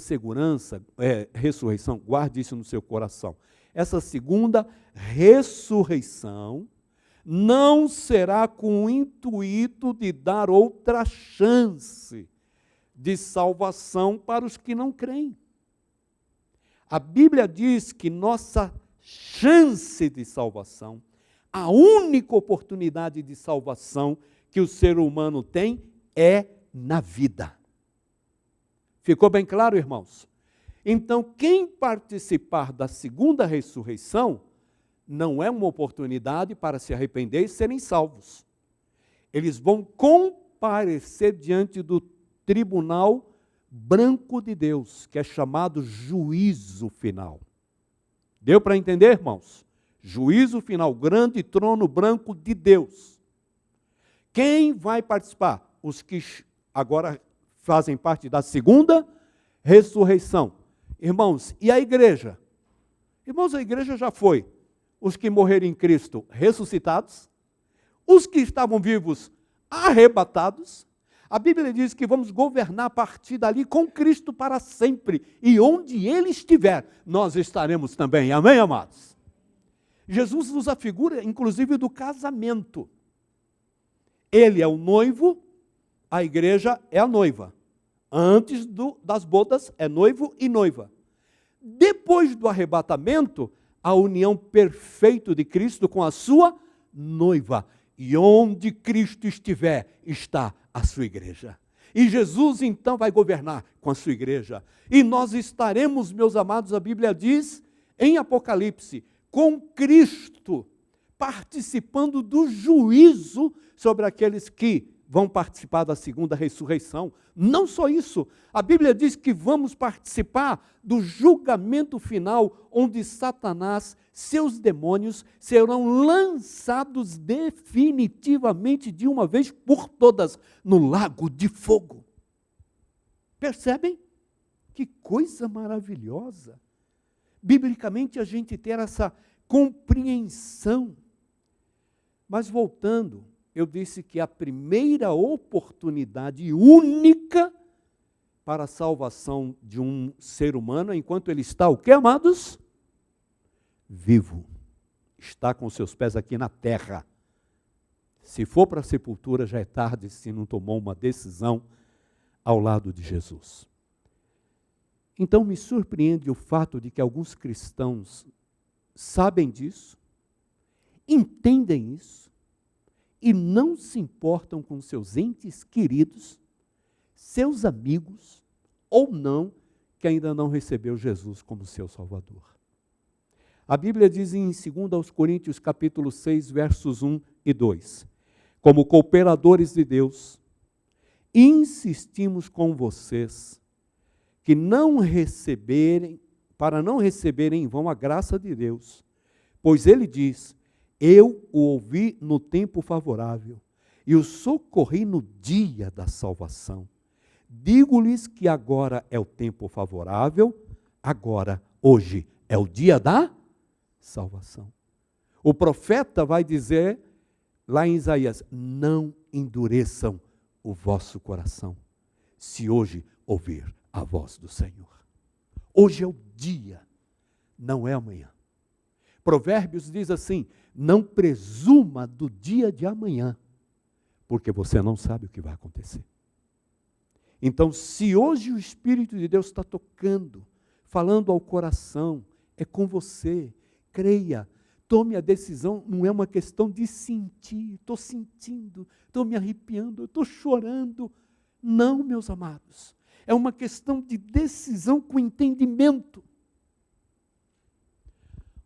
Speaker 1: ressurreição, guarde isso no seu coração. Essa segunda ressurreição não será com o intuito de dar outra chance de salvação para os que não creem. A Bíblia diz que nossa chance de salvação, a única oportunidade de salvação que o ser humano tem é na vida. Ficou bem claro, irmãos? Então, quem participar da segunda ressurreição não é uma oportunidade para se arrepender e serem salvos. Eles vão comparecer diante do tribunal branco de Deus, que é chamado juízo final. Deu para entender, irmãos? Juízo final, grande trono branco de Deus. Quem vai participar? Os que agora fazem parte da segunda ressurreição. Irmãos, e a igreja? Irmãos, a igreja já foi os que morreram em Cristo ressuscitados, os que estavam vivos arrebatados. A Bíblia diz que vamos governar a partir dali com Cristo para sempre, e onde Ele estiver, nós estaremos também. Amém, amados? Jesus nos afigura, inclusive, do casamento. Ele é o noivo, a igreja é a noiva. Antes das bodas é noivo e noiva. Depois do arrebatamento, a união perfeita de Cristo com a sua noiva. E onde Cristo estiver, está a sua igreja. E Jesus então vai governar com a sua igreja. E nós estaremos, meus amados, a Bíblia diz, em Apocalipse, com Cristo, participando do juízo sobre aqueles que vão participar da segunda ressurreição. Não só isso, a Bíblia diz que vamos participar do julgamento final, onde Satanás, seus demônios, serão lançados definitivamente, de uma vez por todas, no lago de fogo. Percebem? Que coisa maravilhosa! Biblicamente, a gente ter essa compreensão. Mas voltando, eu disse que a primeira oportunidade única para a salvação de um ser humano, enquanto ele está, o que, amados? Vivo. Está com seus pés aqui na terra. Se for para a sepultura, já é tarde, se não tomou uma decisão ao lado de Jesus. Então me surpreende o fato de que alguns cristãos sabem disso, entendem isso, e não se importam com seus entes queridos, seus amigos, ou não, que ainda não recebeu Jesus como seu Salvador. A Bíblia diz em 2 Coríntios capítulo 6, versos 1 e 2, como cooperadores de Deus, insistimos com vocês que para não receberem em vão a graça de Deus, pois ele diz, eu o ouvi no tempo favorável e o socorri no dia da salvação. Digo-lhes que agora é o tempo favorável, agora, hoje, é o dia da salvação. O profeta vai dizer, lá em Isaías, não endureçam o vosso coração, se hoje ouvir a voz do Senhor. Hoje é o dia, não é amanhã. Provérbios diz assim, não presuma do dia de amanhã, porque você não sabe o que vai acontecer. Então, se hoje o Espírito de Deus está tocando, falando ao coração, é com você, creia, tome a decisão, não é uma questão de sentir, estou sentindo, estou me arrepiando, estou chorando. Não, meus amados, é uma questão de decisão com entendimento.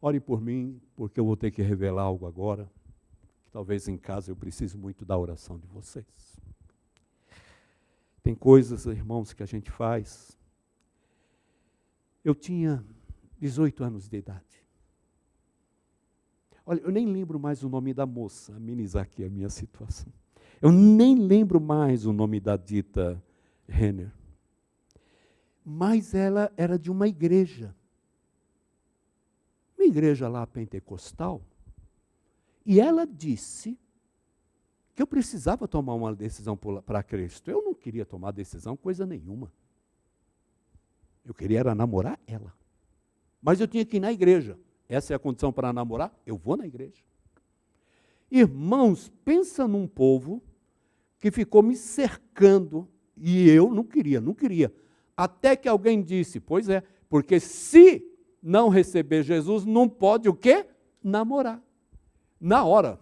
Speaker 1: Ore por mim, porque eu vou ter que revelar algo agora, que talvez em casa eu precise muito da oração de vocês. Tem coisas, irmãos, que a gente faz. Eu tinha 18 anos de idade. Olha, eu nem lembro mais o nome da moça, amenizar aqui a minha situação. Eu nem lembro mais o nome da dita Renner. Mas ela era de uma igreja lá pentecostal, e ela disse que eu precisava tomar uma decisão para Cristo. Eu não queria tomar decisão, coisa nenhuma. Eu queria era namorar ela. Mas eu tinha que ir na igreja. Essa é a condição para namorar? Eu vou na igreja. Irmãos, pensa num povo que ficou me cercando, e eu não queria. Até que alguém disse, pois é, porque se não receber Jesus, não pode o quê? Namorar. Na hora.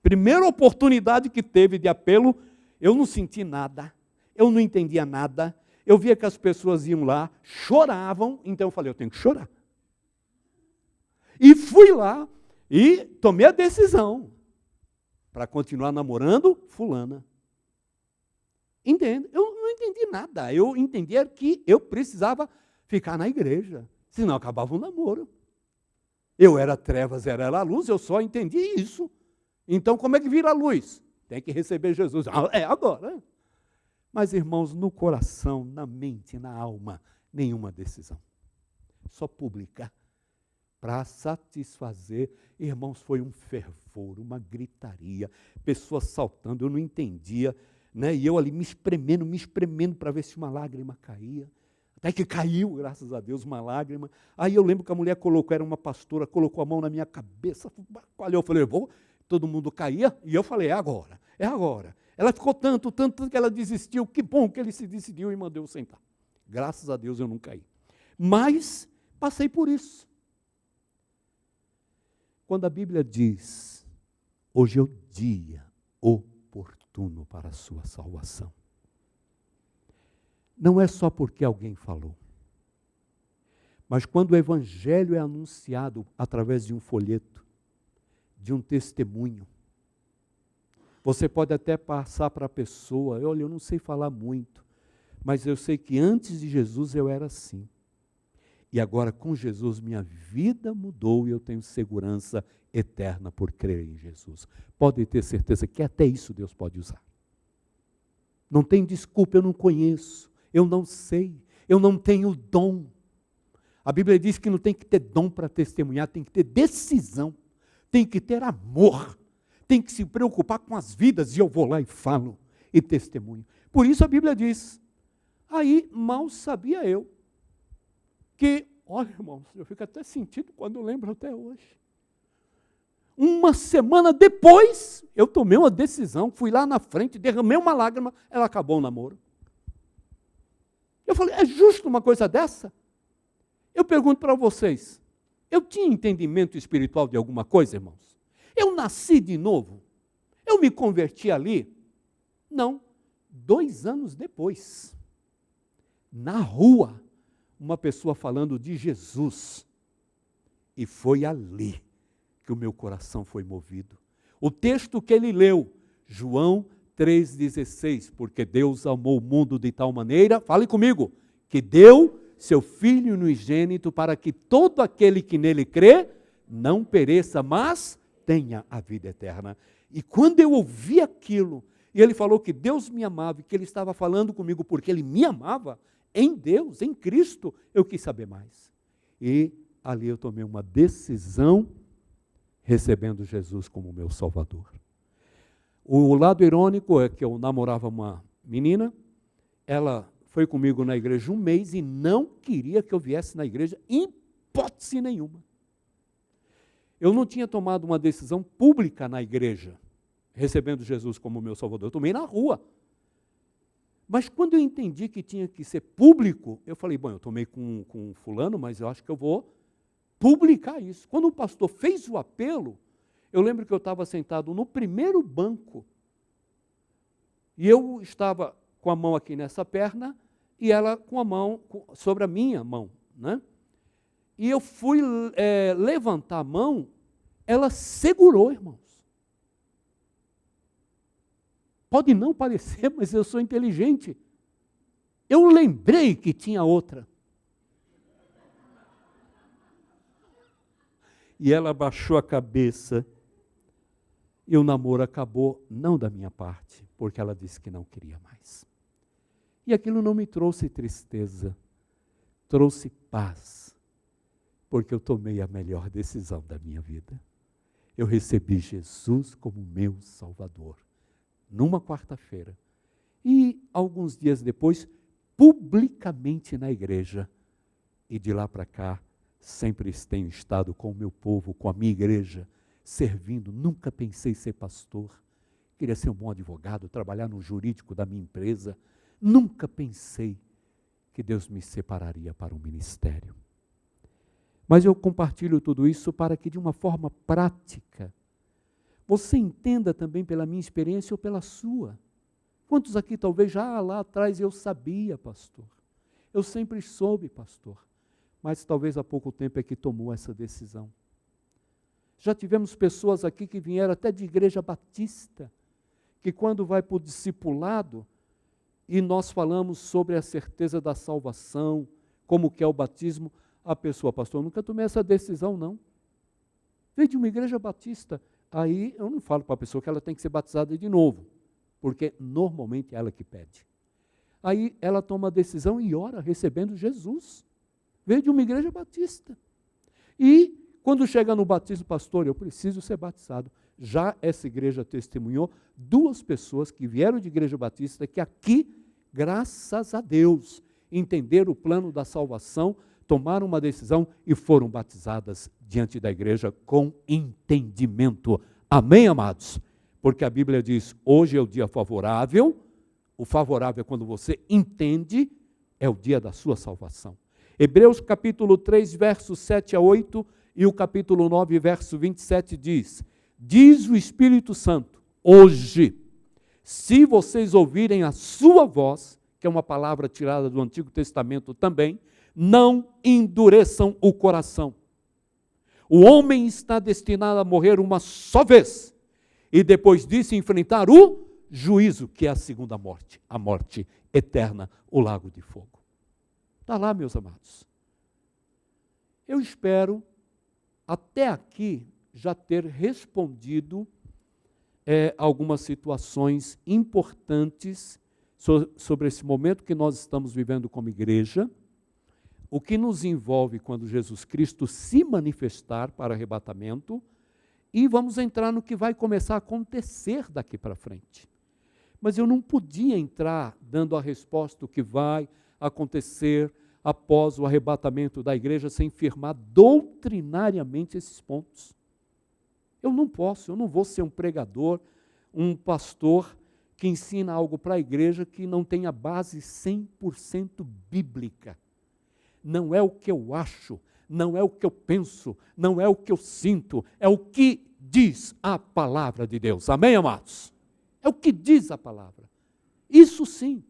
Speaker 1: Primeira oportunidade que teve de apelo, eu não senti nada, eu não entendia nada, eu via que as pessoas iam lá, choravam, então eu falei, eu tenho que chorar. E fui lá e tomei a decisão para continuar namorando fulana. Entende? Eu não entendi nada, eu entendia que eu precisava ficar na igreja, senão acabava o namoro. Eu era trevas, ela luz, eu só entendi isso. Então, como é que vira a luz? Tem que receber Jesus. É agora. Mas, irmãos, no coração, na mente, na alma, nenhuma decisão. Só pública. Para satisfazer, irmãos, foi um fervor, uma gritaria, pessoas saltando, eu não entendia, né? E eu ali me espremendo para ver se uma lágrima caía. Até que caiu, graças a Deus, uma lágrima. Aí eu lembro que a mulher colocou, era uma pastora, colocou a mão na minha cabeça, eu falei, todo mundo caía, e eu falei, é agora. Ela ficou tanto que ela desistiu, que bom que ele se decidiu e mandou eu sentar. Graças a Deus eu não caí. Mas passei por isso. Quando a Bíblia diz, hoje é o dia oportuno para a sua salvação. Não é só porque alguém falou. Mas quando o Evangelho é anunciado através de um folheto, de um testemunho, você pode até passar para a pessoa, olha, eu não sei falar muito, mas eu sei que antes de Jesus eu era assim. E agora com Jesus minha vida mudou e eu tenho segurança eterna por crer em Jesus. Pode ter certeza que até isso Deus pode usar. Não tem desculpa, eu não conheço, eu não sei, eu não tenho dom. A Bíblia diz que não tem que ter dom para testemunhar, tem que ter decisão, tem que ter amor, tem que se preocupar com as vidas, e eu vou lá e falo e testemunho. Por isso a Bíblia diz, aí mal sabia eu, que, olha irmãos, eu fico até sentido quando eu lembro até hoje. Uma semana depois, eu tomei uma decisão, fui lá na frente, derramei uma lágrima, ela acabou o namoro. Eu falei, é justo uma coisa dessa? Eu pergunto para vocês, eu tinha entendimento espiritual de alguma coisa, irmãos? Eu nasci de novo? Eu me converti ali? Não. 2 anos depois, na rua, uma pessoa falando de Jesus, e foi ali que o meu coração foi movido. O texto que ele leu, João 3,16, porque Deus amou o mundo de tal maneira, fale comigo, que deu seu Filho unigênito para que todo aquele que nele crê, não pereça, mas tenha a vida eterna. E quando eu ouvi aquilo, e ele falou que Deus me amava, e que ele estava falando comigo porque ele me amava, em Deus, em Cristo, eu quis saber mais. E ali eu tomei uma decisão, recebendo Jesus como meu Salvador. O lado irônico é que eu namorava uma menina, ela foi comigo na igreja 1 mês e não queria que eu viesse na igreja, em hipótese nenhuma. Eu não tinha tomado uma decisão pública na igreja, recebendo Jesus como meu Salvador, eu tomei na rua. Mas quando eu entendi que tinha que ser público, eu falei, bom, eu tomei com fulano, mas eu acho que eu vou publicar isso. Quando o pastor fez o apelo, eu lembro que eu estava sentado no primeiro banco, e eu estava com a mão aqui nessa perna, e ela com a mão sobre a minha mão, né? E eu fui levantar a mão, ela segurou, irmãos. Pode não parecer, mas eu sou inteligente. Eu lembrei que tinha outra. E ela abaixou a cabeça. E o namoro acabou, não da minha parte, porque ela disse que não queria mais. E aquilo não me trouxe tristeza, trouxe paz, porque eu tomei a melhor decisão da minha vida. Eu recebi Jesus como meu Salvador, numa quarta-feira. E alguns dias depois, publicamente na igreja. E de lá para cá, sempre tenho estado com o meu povo, com a minha igreja, servindo. Nunca pensei ser pastor. Queria ser um bom advogado, trabalhar no jurídico da minha empresa. Nunca pensei que Deus me separaria para o ministério. Mas eu compartilho tudo isso para que, de uma forma prática, você entenda também pela minha experiência ou pela sua. Quantos aqui talvez já lá atrás eu sabia, pastor? Eu sempre soube, pastor. Mas talvez há pouco tempo é que tomou essa decisão. Já tivemos pessoas aqui que vieram até de igreja batista, que quando vai para o discipulado, e nós falamos sobre a certeza da salvação, como que é o batismo, a pessoa, pastor, eu nunca tomei essa decisão, não. Veio de uma igreja batista. Aí eu não falo para a pessoa que ela tem que ser batizada de novo, porque normalmente é ela que pede. Aí ela toma a decisão e ora recebendo Jesus. Veio de uma igreja batista. E quando chega no batismo, pastor, eu preciso ser batizado. Já essa igreja testemunhou 2 pessoas que vieram de igreja batista, que aqui, graças a Deus, entenderam o plano da salvação, tomaram uma decisão e foram batizadas diante da igreja com entendimento. Amém, amados? Porque a Bíblia diz, hoje é o dia favorável. O favorável é quando você entende, é o dia da sua salvação. Hebreus capítulo 3, versos 7 a 8 e o capítulo 9, verso 27 diz o Espírito Santo, hoje, se vocês ouvirem a sua voz, que é uma palavra tirada do Antigo Testamento também, não endureçam o coração. O homem está destinado a morrer uma só vez, e depois disso enfrentar o juízo, que é a segunda morte, a morte eterna, o lago de fogo. Está lá, meus amados. Eu espero, até aqui, já ter respondido algumas situações importantes sobre esse momento que nós estamos vivendo como igreja, o que nos envolve quando Jesus Cristo se manifestar para arrebatamento, e vamos entrar no que vai começar a acontecer daqui para frente. Mas eu não podia entrar dando a resposta do que vai acontecer após o arrebatamento da igreja sem firmar doutrinariamente esses pontos. Eu não posso, eu não vou ser um pregador, um pastor que ensina algo para a igreja que não tenha base 100% bíblica. Não é o que eu acho, não é o que eu penso, não é o que eu sinto, é o que diz a palavra de Deus. Amém, amados? É o que diz a palavra. Isso sim.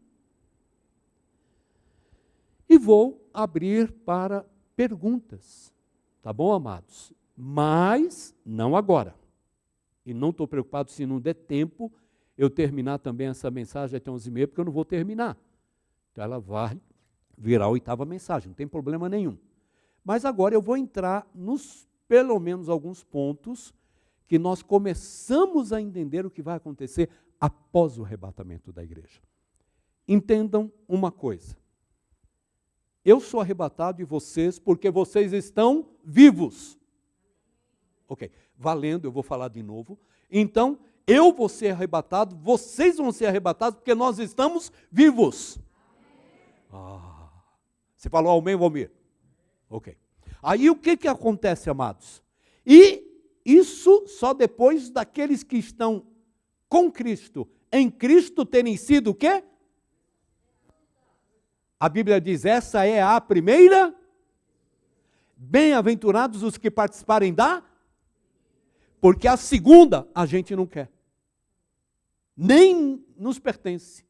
Speaker 1: E vou abrir para perguntas. Tá bom, amados? Mas não agora. E não estou preocupado se não der tempo eu terminar também essa mensagem até 11h30, porque eu não vou terminar. Então ela vai virar a 8ª mensagem, não tem problema nenhum. Mas agora eu vou entrar nos, pelo menos, alguns pontos que nós começamos a entender o que vai acontecer após o arrebatamento da igreja. Entendam uma coisa. Eu sou arrebatado de vocês porque vocês estão vivos. Ok, valendo, eu vou falar de novo. Então, eu vou ser arrebatado, vocês vão ser arrebatados porque nós estamos vivos. Você falou amém, Valmir? Ok. Aí o que acontece, amados? E isso só depois daqueles que estão com Cristo, em Cristo terem sido o quê? A Bíblia diz, essa é a primeira. Bem-aventurados os que participarem da, porque a segunda a gente não quer. Nem nos pertence.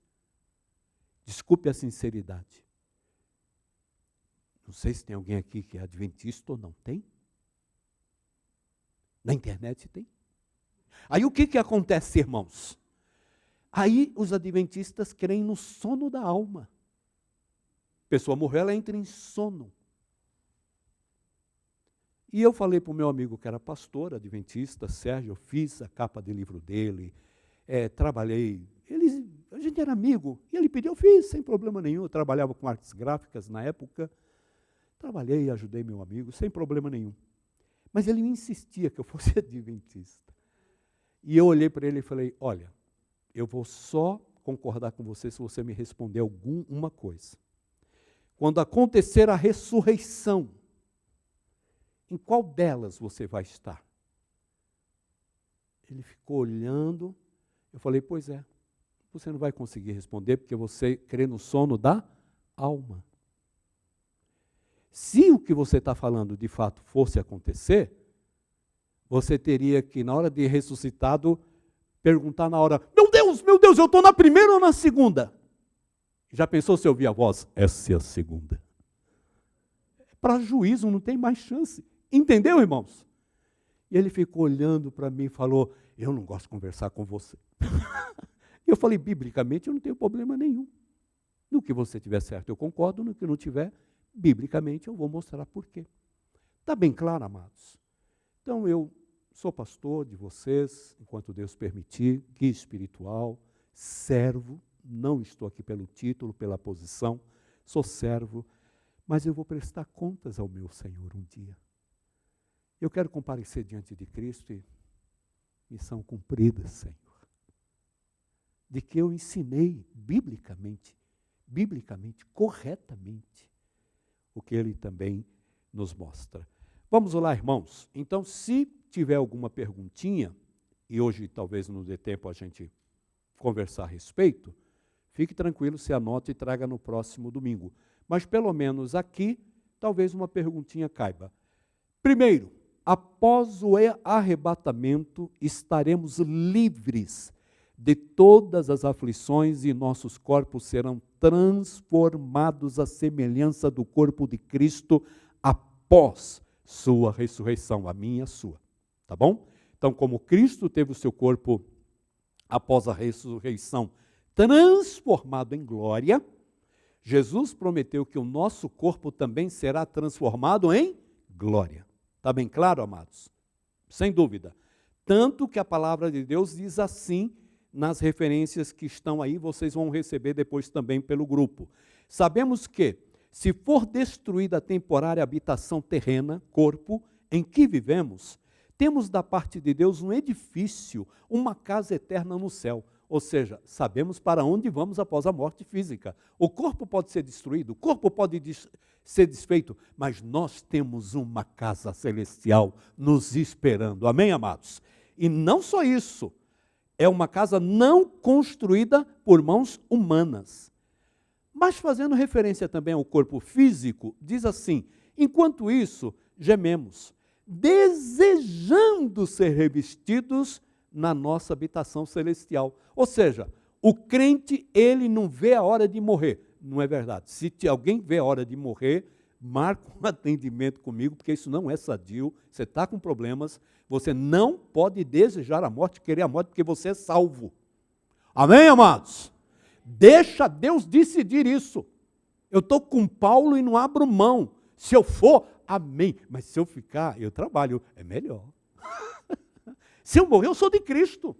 Speaker 1: Desculpe a sinceridade. Não sei se tem alguém aqui que é adventista ou não. Tem? Na internet tem. Aí o que acontece, irmãos? Aí os adventistas creem no sono da alma. A pessoa morreu, ela entra em sono. E eu falei para o meu amigo que era pastor, adventista, Sérgio, eu fiz a capa de livro dele, trabalhei, a gente era amigo, e ele pediu, eu fiz, sem problema nenhum, eu trabalhava com artes gráficas na época, trabalhei e ajudei meu amigo, sem problema nenhum. Mas ele me insistia que eu fosse adventista. E eu olhei para ele e falei, olha, eu vou só concordar com você se você me responder uma coisa. Quando acontecer a ressurreição, em qual delas você vai estar? Ele ficou olhando, eu falei, pois é, você não vai conseguir responder porque você crê no sono da alma. Se o que você está falando de fato fosse acontecer, você teria que, na hora de ressuscitado, perguntar na hora, meu Deus, eu estou na primeira ou na segunda? Já pensou se ouvir a voz? Essa é a segunda. Para juízo não tem mais chance. Entendeu, irmãos? E ele ficou olhando para mim e falou, eu não gosto de conversar com você. E eu falei, biblicamente eu não tenho problema nenhum. No que você tiver certo eu concordo, no que não tiver, biblicamente eu vou mostrar por quê. Está bem claro, amados? Então eu sou pastor de vocês, enquanto Deus permitir, guia espiritual, servo, não estou aqui pelo título, pela posição, sou servo, mas eu vou prestar contas ao meu Senhor um dia. Eu quero comparecer diante de Cristo e missão cumprida, Senhor. De que eu ensinei biblicamente, corretamente, o que Ele também nos mostra. Vamos lá, irmãos. Então, se tiver alguma perguntinha, e hoje talvez não dê tempo a gente conversar a respeito, fique tranquilo, se anote e traga no próximo domingo. Mas pelo menos aqui, talvez uma perguntinha caiba. Primeiro, após o arrebatamento, estaremos livres de todas as aflições e nossos corpos serão transformados à semelhança do corpo de Cristo após sua ressurreição, a minha e a sua. Tá bom? Então, como Cristo teve o seu corpo após a ressurreição transformado em glória, Jesus prometeu que o nosso corpo também será transformado em glória. Está bem claro, amados? Sem dúvida. Tanto que a palavra de Deus diz assim, nas referências que estão aí, vocês vão receber depois também pelo grupo. Sabemos que, se for destruída a temporária habitação terrena, corpo, em que vivemos, temos da parte de Deus um edifício, uma casa eterna no céu. Ou seja, sabemos para onde vamos após a morte física. O corpo pode ser destruído, o corpo pode ser desfeito, mas nós temos uma casa celestial nos esperando. Amém, amados? E não só isso, é uma casa não construída por mãos humanas. Mas fazendo referência também ao corpo físico, diz assim, enquanto isso, gememos, desejando ser revestidos na nossa habitação celestial. Ou seja, o crente, ele não vê a hora de morrer. Não é verdade. Se alguém vê a hora de morrer, marca um atendimento comigo, porque isso não é sadio, você está com problemas, você não pode desejar a morte, querer a morte, porque você é salvo. Amém, amados? Deixa Deus decidir isso. Eu estou com Paulo e não abro mão. Se eu for, amém. Mas se eu ficar, eu trabalho, é melhor. Se eu morrer, eu sou de Cristo.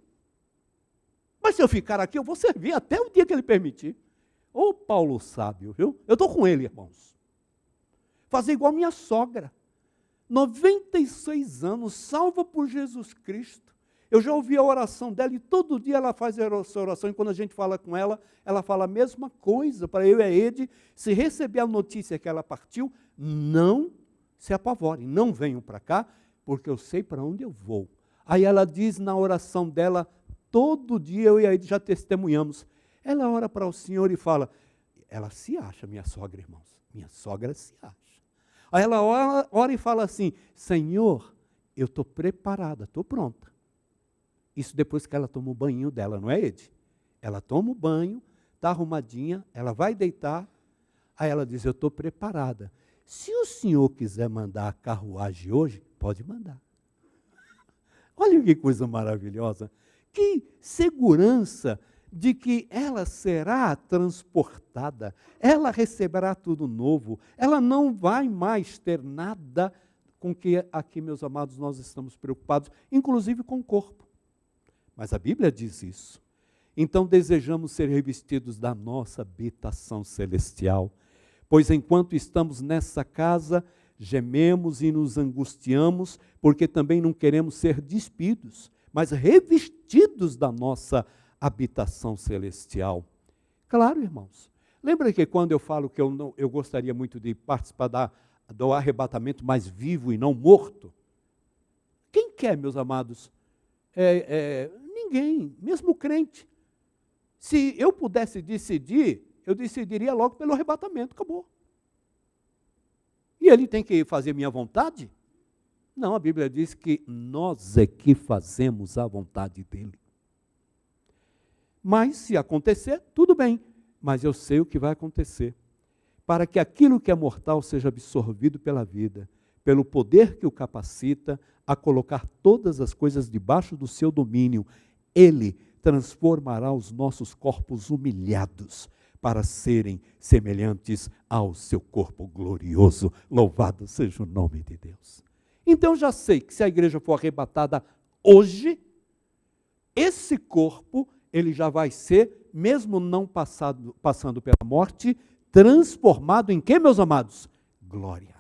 Speaker 1: Mas se eu ficar aqui, eu vou servir até o dia que Ele permitir. Ô Paulo sábio, viu? Eu estou com ele, irmãos. Fazer igual minha sogra. 96 anos, salva por Jesus Cristo. Eu já ouvi a oração dela e todo dia ela faz essa oração. E quando a gente fala com ela, ela fala a mesma coisa. Para eu e a Ede, se receber a notícia que ela partiu, não se apavorem, não venham para cá, porque eu sei para onde eu vou. Aí ela diz na oração dela, todo dia eu e a Ede já testemunhamos. Ela ora para o Senhor e fala, ela se acha, minha sogra, irmãos, minha sogra se acha. Aí ela ora e fala assim, Senhor, eu estou preparada, estou pronta. Isso depois que ela toma o banho dela, não é, Ede? Ela toma o banho, está arrumadinha, ela vai deitar, aí ela diz, eu estou preparada. Se o Senhor quiser mandar a carruagem hoje, pode mandar. Olha que coisa maravilhosa, que segurança de que ela será transportada, ela receberá tudo novo, ela não vai mais ter nada com que aqui, meus amados, nós estamos preocupados, inclusive com o corpo. Mas a Bíblia diz isso. Então desejamos ser revestidos da nossa habitação celestial, pois enquanto estamos nessa casa, gememos e nos angustiamos, porque também não queremos ser despidos, mas revestidos da nossa habitação celestial. Claro, irmãos. Lembra que quando eu falo que eu gostaria muito de participar do arrebatamento mais vivo e não morto? Quem quer, meus amados? Ninguém, mesmo crente. Se eu pudesse decidir, eu decidiria logo pelo arrebatamento, acabou. E ele tem que fazer minha vontade? Não, a Bíblia diz que nós é que fazemos a vontade dele. Mas se acontecer, tudo bem, mas eu sei o que vai acontecer. Para que aquilo que é mortal seja absorvido pela vida, pelo poder que o capacita a colocar todas as coisas debaixo do seu domínio, ele transformará os nossos corpos humilhados para serem semelhantes ao seu corpo glorioso. Louvado seja o nome de Deus. Então já sei que se a igreja for arrebatada hoje, esse corpo, ele já vai ser, mesmo não passando pela morte, transformado em quê, meus amados? Glória.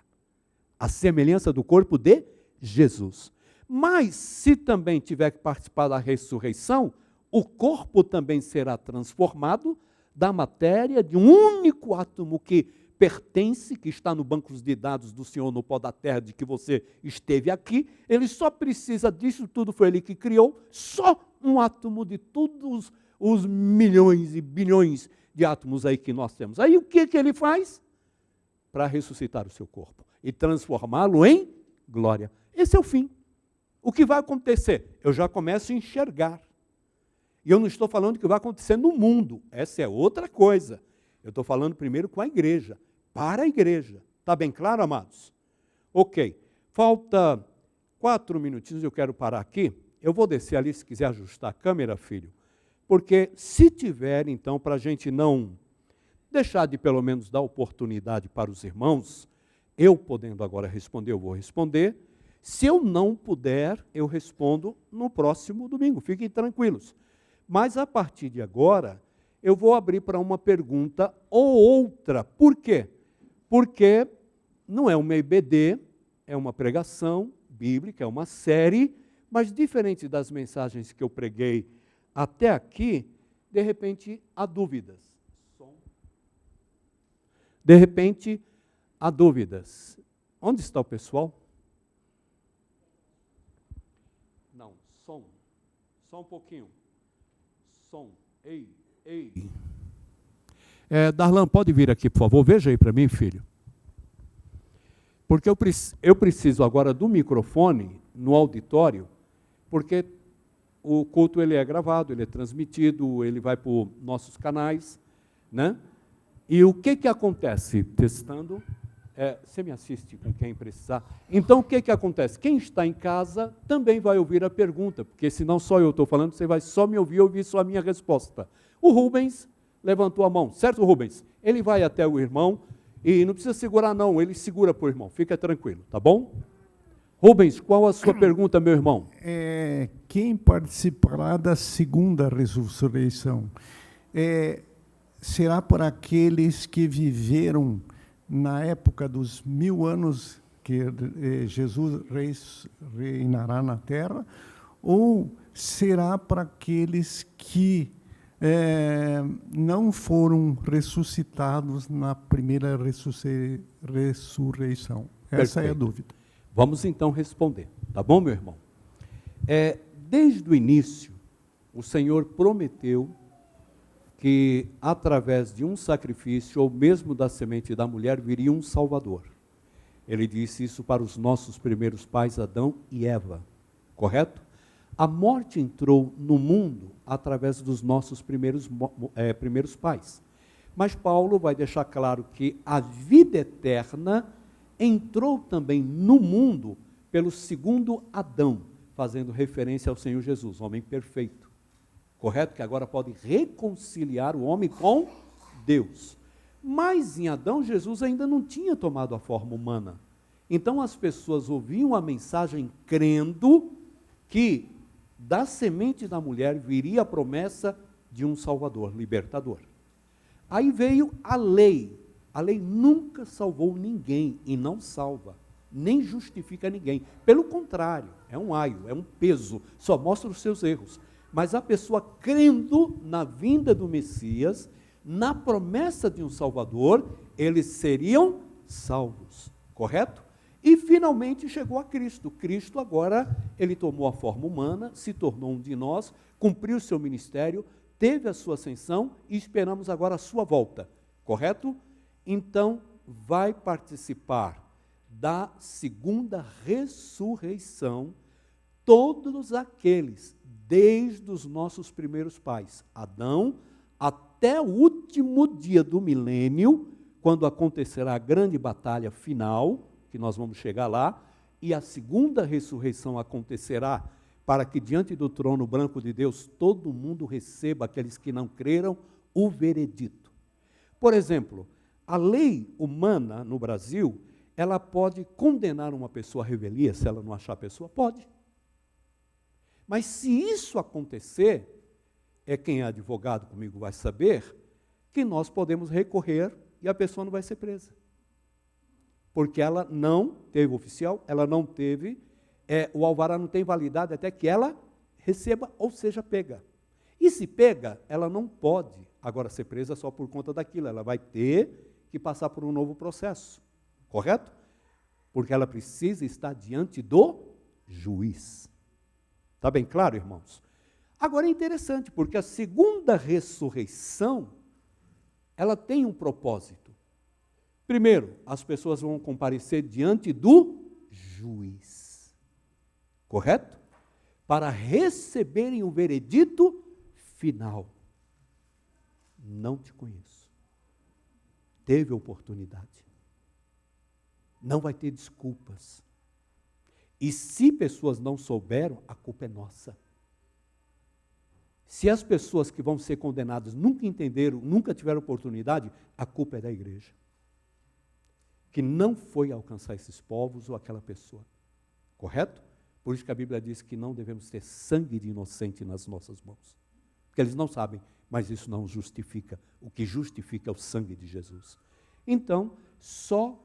Speaker 1: A semelhança do corpo de Jesus. Mas, se também tiver que participar da ressurreição, o corpo também será transformado da matéria, de um único átomo que pertence, que está no banco de dados do Senhor no pó da terra, de que você esteve aqui. Ele só precisa disso tudo, foi ele que criou, só um átomo de todos os milhões e bilhões de átomos aí que nós temos. Aí o que ele faz? Para ressuscitar o seu corpo e transformá-lo em glória. Esse é o fim. O que vai acontecer? Eu já começo a enxergar. E eu não estou falando o que vai acontecer no mundo. Essa é outra coisa. Eu estou falando primeiro com a igreja, para a igreja. Está bem claro, amados? Ok. Falta 4 minutinhos, eu quero parar aqui. Eu vou descer ali, se quiser ajustar a câmera, filho. Porque se tiver, então, para a gente não deixar de pelo menos dar oportunidade para os irmãos, eu podendo agora responder, eu vou responder. Se eu não puder, eu respondo no próximo domingo. Fiquem tranquilos. Mas a partir de agora, eu vou abrir para uma pergunta ou outra. Por quê? Porque não é uma EBD, é uma pregação bíblica, é uma série, mas diferente das mensagens que eu preguei até aqui, de repente há dúvidas. De repente há dúvidas. Onde está o pessoal? Não, som. Só um pouquinho. Som. Ei. Darlan, pode vir aqui, por favor? Veja aí para mim, filho. Porque eu preciso agora do microfone no auditório, porque o culto ele é gravado, ele é transmitido, ele vai para os nossos canais, né? E o que acontece? Testando, você me assiste com quem precisar. Então, o que acontece? Quem está em casa também vai ouvir a pergunta, porque senão só eu estou falando, você vai só me ouvir só a minha resposta. O Rubens levantou a mão, certo, Rubens? Ele vai até o irmão e não precisa segurar não, ele segura para o irmão, fica tranquilo, tá bom? Rubens, qual a sua pergunta, meu irmão?
Speaker 4: Quem participará da segunda ressurreição? Será para aqueles que viveram na época dos 1000 anos que Jesus reinará na terra, ou será para aqueles que não foram ressuscitados na primeira ressurreição? Essa é a dúvida.
Speaker 1: Vamos então responder, tá bom, meu irmão? Desde o início, o Senhor prometeu que através de um sacrifício, ou mesmo da semente da mulher, viria um Salvador. Ele disse isso para os nossos primeiros pais, Adão e Eva, correto? A morte entrou no mundo através dos nossos primeiros pais. Mas Paulo vai deixar claro que a vida eterna entrou também no mundo pelo segundo Adão, fazendo referência ao Senhor Jesus, homem perfeito. Correto? Que agora pode reconciliar o homem com Deus. Mas em Adão, Jesus ainda não tinha tomado a forma humana. Então as pessoas ouviam a mensagem crendo que da semente da mulher viria a promessa de um Salvador, libertador. Aí veio a lei. A lei nunca salvou ninguém e não salva, nem justifica ninguém. Pelo contrário, é um aio, é um peso, só mostra os seus erros. Mas a pessoa crendo na vinda do Messias, na promessa de um Salvador, eles seriam salvos, correto? E finalmente chegou a Cristo. Cristo agora, ele tomou a forma humana, se tornou um de nós, cumpriu o seu ministério, teve a sua ascensão e esperamos agora a sua volta, correto? Então, vai participar da segunda ressurreição todos aqueles, desde os nossos primeiros pais, Adão, até o último dia do milênio, quando acontecerá a grande batalha final, que nós vamos chegar lá, e a segunda ressurreição acontecerá para que diante do trono branco de Deus todo mundo receba, aqueles que não creram, o veredito. Por exemplo, a lei humana no Brasil, ela pode condenar uma pessoa à revelia, se ela não achar a pessoa? Pode. Mas se isso acontecer, quem é advogado comigo vai saber, que nós podemos recorrer e a pessoa não vai ser presa. Porque ela não teve oficial, ela não teve, o alvará não tem validade até que ela receba ou seja pega. E se pega, ela não pode agora ser presa só por conta daquilo, ela vai ter que passar por um novo processo, correto? Porque ela precisa estar diante do juiz. Está bem claro, irmãos? Agora é interessante, porque a segunda ressurreição, ela tem um propósito. Primeiro, as pessoas vão comparecer diante do juiz, correto? Para receberem o veredito final. Não te conheço. Teve oportunidade. Não vai ter desculpas. E se pessoas não souberam, a culpa é nossa. Se as pessoas que vão ser condenadas nunca entenderam, nunca tiveram oportunidade, a culpa é da igreja. Que não foi alcançar esses povos ou aquela pessoa. Correto? Por isso que a Bíblia diz que não devemos ter sangue de inocente nas nossas mãos. Porque eles não sabem, mas isso não justifica. O que justifica é o sangue de Jesus. Então, só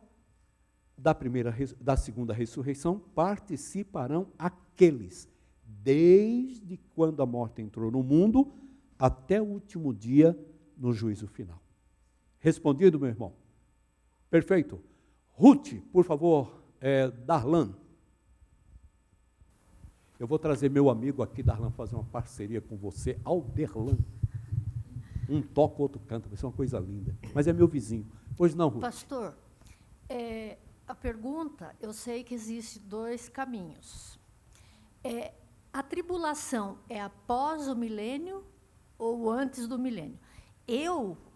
Speaker 1: da segunda ressurreição participarão aqueles, desde quando a morte entrou no mundo, até o último dia no juízo final. Respondido, meu irmão? Perfeito. Ruth, por favor, Darlan. Eu vou trazer meu amigo aqui, Darlan, fazer uma parceria com você, Alderlan. Um toca, outro canta, vai ser uma coisa linda. Mas é meu vizinho. Pois não, Ruth?
Speaker 5: Pastor, a pergunta, eu sei que existe dois caminhos. A tribulação é após o milênio ou antes do milênio?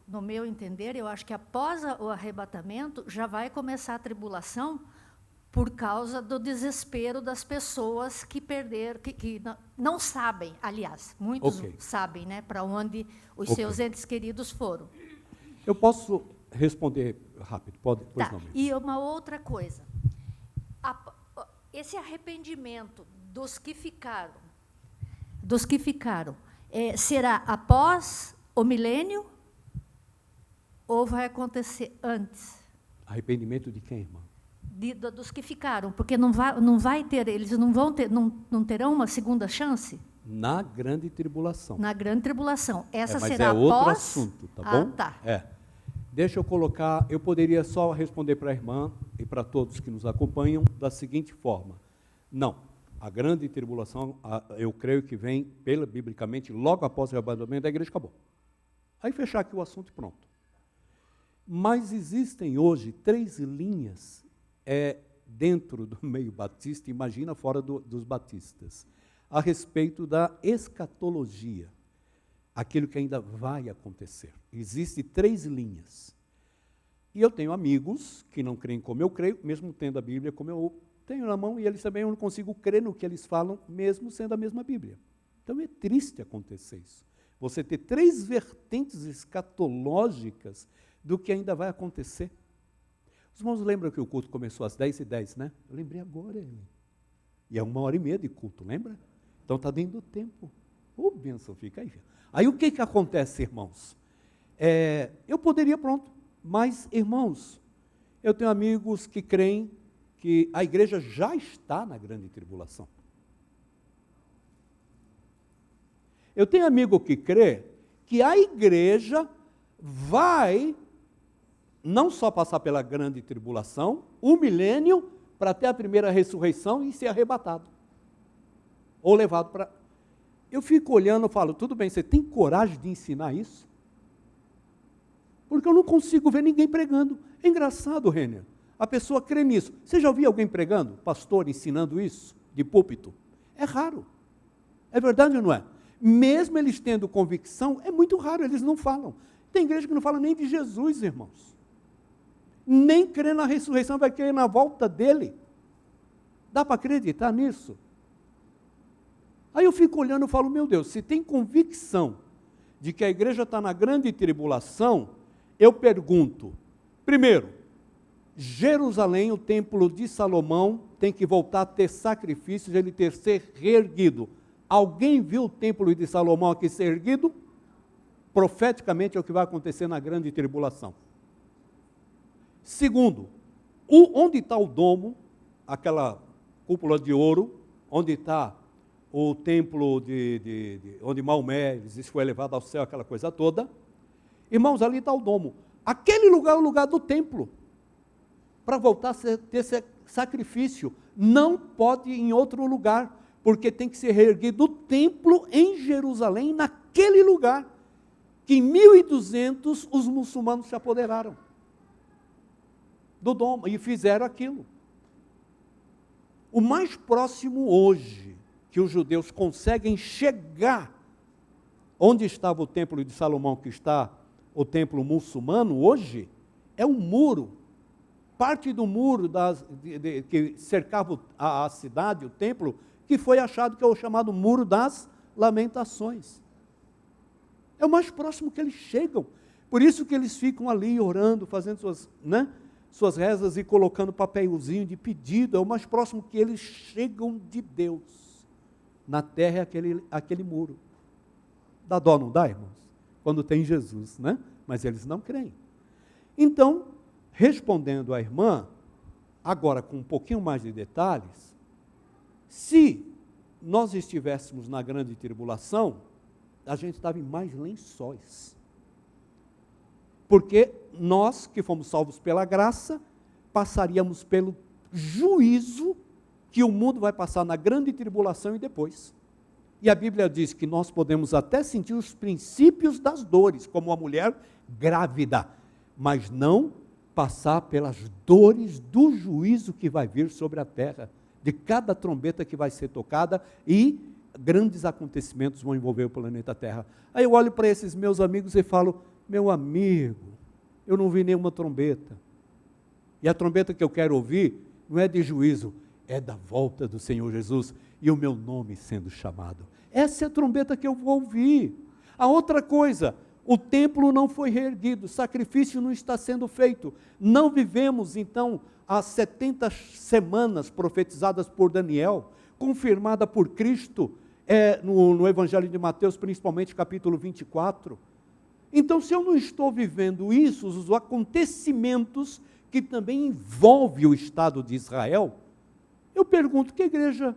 Speaker 5: No meu entender, eu acho que após o arrebatamento já vai começar a tribulação por causa do desespero das pessoas que perderam, que não sabem, aliás, muitos sabem, né, para onde os seus entes queridos foram.
Speaker 1: Eu posso responder rápido, pode? Pois não.
Speaker 5: E uma outra coisa, esse arrependimento dos que ficaram, será após o milênio ou vai acontecer antes?
Speaker 1: Arrependimento de quem, irmã?
Speaker 5: Dos que ficaram, porque não vai ter, eles não terão uma segunda chance?
Speaker 1: Na grande tribulação.
Speaker 5: Na grande tribulação. Essa
Speaker 1: mas
Speaker 5: será
Speaker 1: é outro
Speaker 5: após?
Speaker 1: assunto, tá bom?
Speaker 5: Tá.
Speaker 1: Deixa eu colocar, eu poderia só responder para a irmã e para todos que nos acompanham da seguinte forma. Não, a grande tribulação, eu creio que vem, biblicamente, logo após o arrebatamento da igreja, acabou. Aí fechar aqui o assunto e pronto. Mas existem hoje 3 linhas dentro do meio batista, imagina fora dos batistas, a respeito da escatologia, aquilo que ainda vai acontecer. Existem 3 linhas. E eu tenho amigos que não creem como eu creio, mesmo tendo a Bíblia como eu tenho na mão, e eles também eu não consigo crer no que eles falam, mesmo sendo a mesma Bíblia. Então é triste acontecer isso. Você ter 3 vertentes escatológicas do que ainda vai acontecer. Os irmãos lembram que o culto começou às 10h10, né? Eu lembrei agora. E é 1h30 de culto, lembra? Então está dentro do tempo. Ô, bênção, fica aí. Aí o que acontece, irmãos? Eu poderia, pronto, mas, irmãos, eu tenho amigos que creem que a igreja já está na grande tribulação. Eu tenho amigo que crê que a igreja vai não só passar pela grande tribulação, o milênio, para ter a primeira ressurreição e ser arrebatado. Ou levado para... Eu fico olhando e falo, tudo bem, você tem coragem de ensinar isso? Porque eu não consigo ver ninguém pregando. É engraçado, Renner. A pessoa crê nisso. Você já ouviu alguém pregando? Pastor ensinando isso? De púlpito? É raro. É verdade ou não é? Mesmo eles tendo convicção, é muito raro, eles não falam. Tem igreja que não fala nem de Jesus, irmãos. Nem crê na ressurreição, vai crer na volta dele. Dá para acreditar nisso? Aí eu fico olhando e falo, meu Deus, se tem convicção de que a igreja está na grande tribulação, eu pergunto, primeiro, Jerusalém, o templo de Salomão, tem que voltar a ter sacrifícios, ele ter ser reerguido. Alguém viu o templo de Salomão aqui ser erguido? Profeticamente é o que vai acontecer na grande tribulação. Segundo, onde está o domo, aquela cúpula de ouro, onde está o templo onde Maomé foi elevado ao céu, aquela coisa toda. Irmãos, ali está o domo. Aquele lugar é o lugar do templo. Para voltar a ter sacrifício. Não pode ir em outro lugar, porque tem que ser reerguido o templo em Jerusalém, naquele lugar, que em 1200 os muçulmanos se apoderaram do domo e fizeram aquilo. O mais próximo hoje que os judeus conseguem chegar onde estava o templo de Salomão, que está o templo muçulmano hoje, é um muro, parte do muro que cercava a cidade, o templo, que foi achado, que é o chamado Muro das Lamentações. É o mais próximo que eles chegam. Por isso que eles ficam ali orando, fazendo suas rezas e colocando papelzinho de pedido. É o mais próximo que eles chegam de Deus. Na terra é aquele muro. Dá dó, não dá, irmãos? Quando tem Jesus, né? Mas eles não creem. Então, respondendo à irmã, agora com um pouquinho mais de detalhes, se nós estivéssemos na grande tribulação, a gente estava em mais lençóis. Porque nós, que fomos salvos pela graça, passaríamos pelo juízo que o mundo vai passar na grande tribulação e depois. E a Bíblia diz que nós podemos até sentir os princípios das dores, como uma mulher grávida, mas não passar pelas dores do juízo que vai vir sobre a terra, de cada trombeta que vai ser tocada, e grandes acontecimentos vão envolver o planeta Terra. Aí eu olho para esses meus amigos e falo, meu amigo, eu não vi nenhuma trombeta. E a trombeta que eu quero ouvir não é de juízo, é da volta do Senhor Jesus e o meu nome sendo chamado. Essa é a trombeta que eu vou ouvir. A outra coisa, o templo não foi reerguido, o sacrifício não está sendo feito. Não vivemos, então, as 70 semanas profetizadas por Daniel, confirmada por Cristo, no Evangelho de Mateus, principalmente capítulo 24. Então, se eu não estou vivendo isso, os acontecimentos que também envolvem o Estado de Israel, eu pergunto, que igreja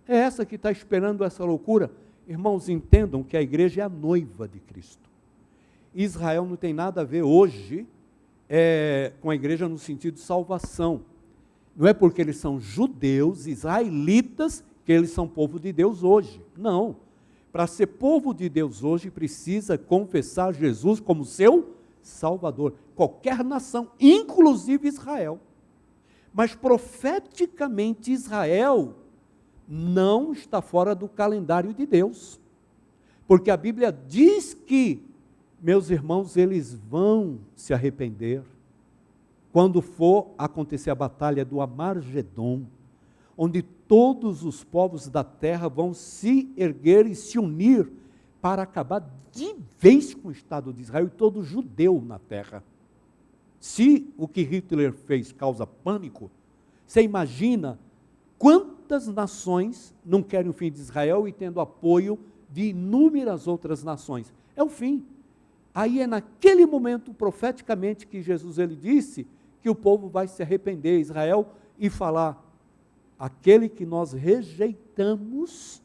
Speaker 1: é essa que está esperando essa loucura? Irmãos, entendam que a igreja é a noiva de Cristo. Israel não tem nada a ver hoje com a igreja no sentido de salvação. Não é porque eles são judeus, israelitas, que eles são povo de Deus hoje. Não. Para ser povo de Deus hoje, precisa confessar Jesus como seu Salvador. Qualquer nação, inclusive Israel. Mas profeticamente Israel não está fora do calendário de Deus. Porque a Bíblia diz que, meus irmãos, eles vão se arrepender quando for acontecer a batalha do Amargedon, onde todos os povos da terra vão se erguer e se unir para acabar de vez com o Estado de Israel e todo judeu na terra. Se o que Hitler fez causa pânico, você imagina quantas nações não querem o fim de Israel e tendo apoio de inúmeras outras nações. É o fim. Aí é naquele momento, profeticamente, que Jesus ele disse que o povo vai se arrepender, Israel, e falar, aquele que nós rejeitamos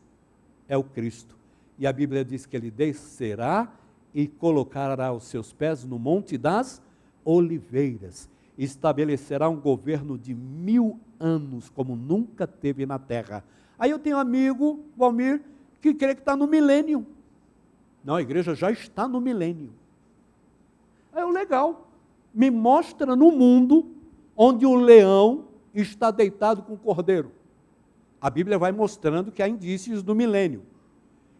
Speaker 1: é o Cristo. E a Bíblia diz que ele descerá e colocará os seus pés no Monte das Oliveiras. Estabelecerá um governo de 1000 anos, como nunca teve na terra. Aí eu tenho um amigo, Valmir, que crê que está no milênio. Não, a igreja já está no milênio. Aí legal, me mostra no mundo onde o leão está deitado com o cordeiro. A Bíblia vai mostrando que há indícios do milênio,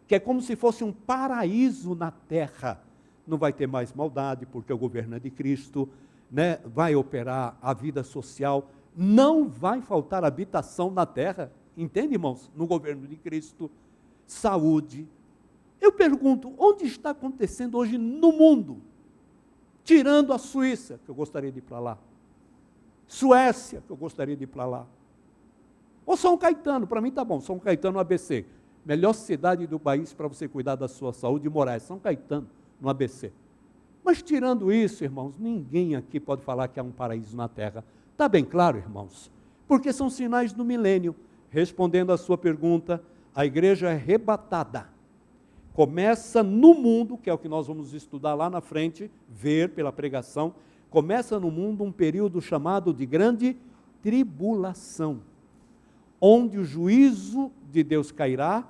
Speaker 1: que é como se fosse um paraíso na terra. Não vai ter mais maldade, porque o governo é de Cristo, né? Vai operar a vida social, não vai faltar habitação na terra, entende, irmãos? No governo de Cristo, saúde. Eu pergunto, onde está acontecendo hoje no mundo? Tirando a Suíça, que eu gostaria de ir para lá. Suécia, que eu gostaria de ir para lá. Ou São Caetano, para mim está bom, São Caetano, ABC. Melhor cidade do país para você cuidar da sua saúde e morar, é São Caetano, no ABC. Mas tirando isso, irmãos, ninguém aqui pode falar que há um paraíso na terra. Está bem claro, irmãos? Porque são sinais do milênio. Respondendo à sua pergunta, a igreja é arrebatada. Começa no mundo, que é o que nós vamos estudar lá na frente, ver pela pregação, começa no mundo um período chamado de grande tribulação, onde o juízo de Deus cairá,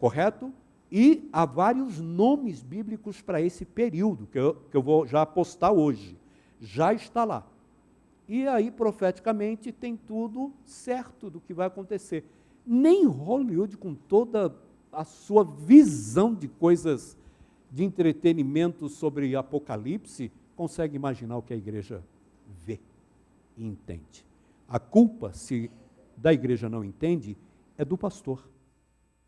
Speaker 1: correto? E há vários nomes bíblicos para esse período, que eu vou já postar hoje. Já está lá. E aí, profeticamente, tem tudo certo do que vai acontecer. Nem Hollywood, com toda a sua visão de coisas de entretenimento sobre Apocalipse, consegue imaginar o que a igreja vê e entende. A culpa, se da igreja não entende, é do pastor,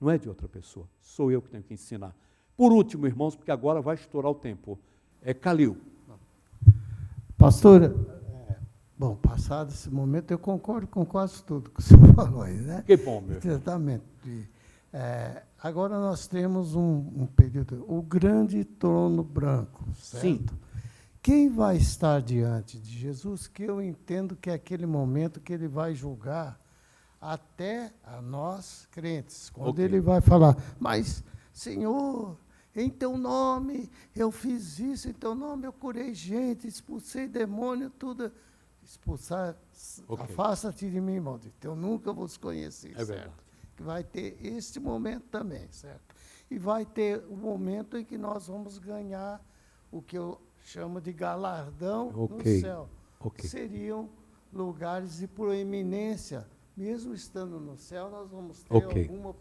Speaker 1: não é de outra pessoa. Sou eu que tenho que ensinar. Por último, irmãos, porque agora vai estourar o tempo, é Calil.
Speaker 4: Pastor, bom, passado esse momento, eu concordo com quase tudo que você falou aí, né?
Speaker 1: Que bom, meu irmão.
Speaker 4: Exatamente. Agora nós temos um período, o grande trono branco, certo?
Speaker 1: Sim.
Speaker 4: Quem vai estar diante de Jesus, que eu entendo que é aquele momento que ele vai julgar até a nós crentes, quando ele vai falar, mas, Senhor, em teu nome eu fiz isso, em teu nome eu curei gente, expulsei demônio, tudo, expulsar, afasta-te de mim, maldito, eu nunca vos conheci,
Speaker 1: é certo?
Speaker 4: Verdade. Que vai ter este momento também, certo? E vai ter o momento em que nós vamos ganhar o que eu chamo de galardão no céu. Seriam lugares de proeminência. Mesmo estando no céu, nós vamos ter alguma